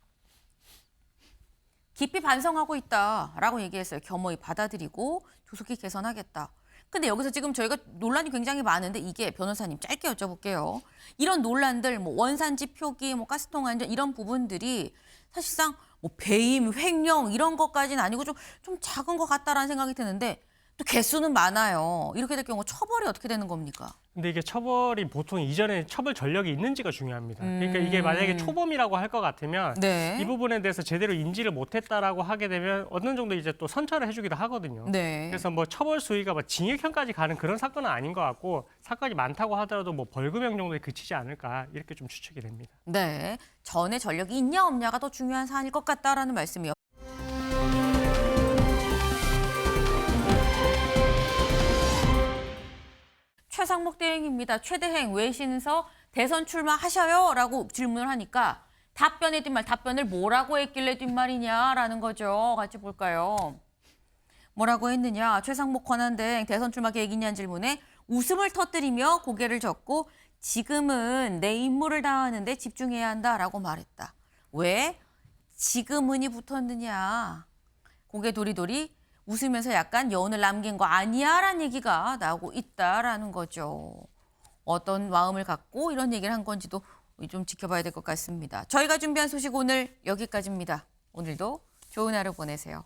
깊이 반성하고 있다라고 얘기했어요. 겸허히 받아들이고 조속히 개선하겠다. 근데 여기서 지금 저희가 논란이 굉장히 많은데 이게 변호사님 짧게 여쭤볼게요. 이런 논란들, 뭐 원산지 표기, 뭐 가스통 안전 이런 부분들이 사실상 뭐 배임, 횡령 이런 것까지는 아니고 좀 작은 것 같다라는 생각이 드는데 또 개수는 많아요. 이렇게 될 경우 처벌이 어떻게 되는 겁니까? 근데 이게 처벌이 보통 이전에 처벌 전력이 있는지가 중요합니다. 그러니까 이게 만약에 초범이라고 할 것 같으면 네. 이 부분에 대해서 제대로 인지를 못했다라고 하게 되면 어느 정도 이제 또 선처를 해주기도 하거든요. 네. 그래서 뭐 처벌 수위가 뭐 징역형까지 가는 그런 사건은 아닌 것 같고 사건이 많다고 하더라도 뭐 벌금형 정도에 그치지 않을까 이렇게 좀 추측이 됩니다. 네. 전에 전력이 있냐 없냐가 더 중요한 사안일 것 같다라는 말씀이요. 최상목 대행입니다. 최대행 외신에서 대선 출마하셔요? 라고 질문을 하니까 답변의 뒷말, 답변을 뭐라고 했길래 뒷말이냐라는 거죠. 같이 볼까요? 뭐라고 했느냐. 최상목 권한대행 대선 출마 계획 있냐는 질문에 웃음을 터뜨리며 고개를 젓고 지금은 내 임무를 다하는데 집중해야 한다라고 말했다. 왜? 지금은이 붙었느냐. 고개 도리도리 웃으면서 약간 여운을 남긴 거 아니야? 라는 얘기가 나오고 있다라는 거죠. 어떤 마음을 갖고 이런 얘기를 한 건지도 좀 지켜봐야 될 것 같습니다. 저희가 준비한 소식 오늘 여기까지입니다. 오늘도 좋은 하루 보내세요.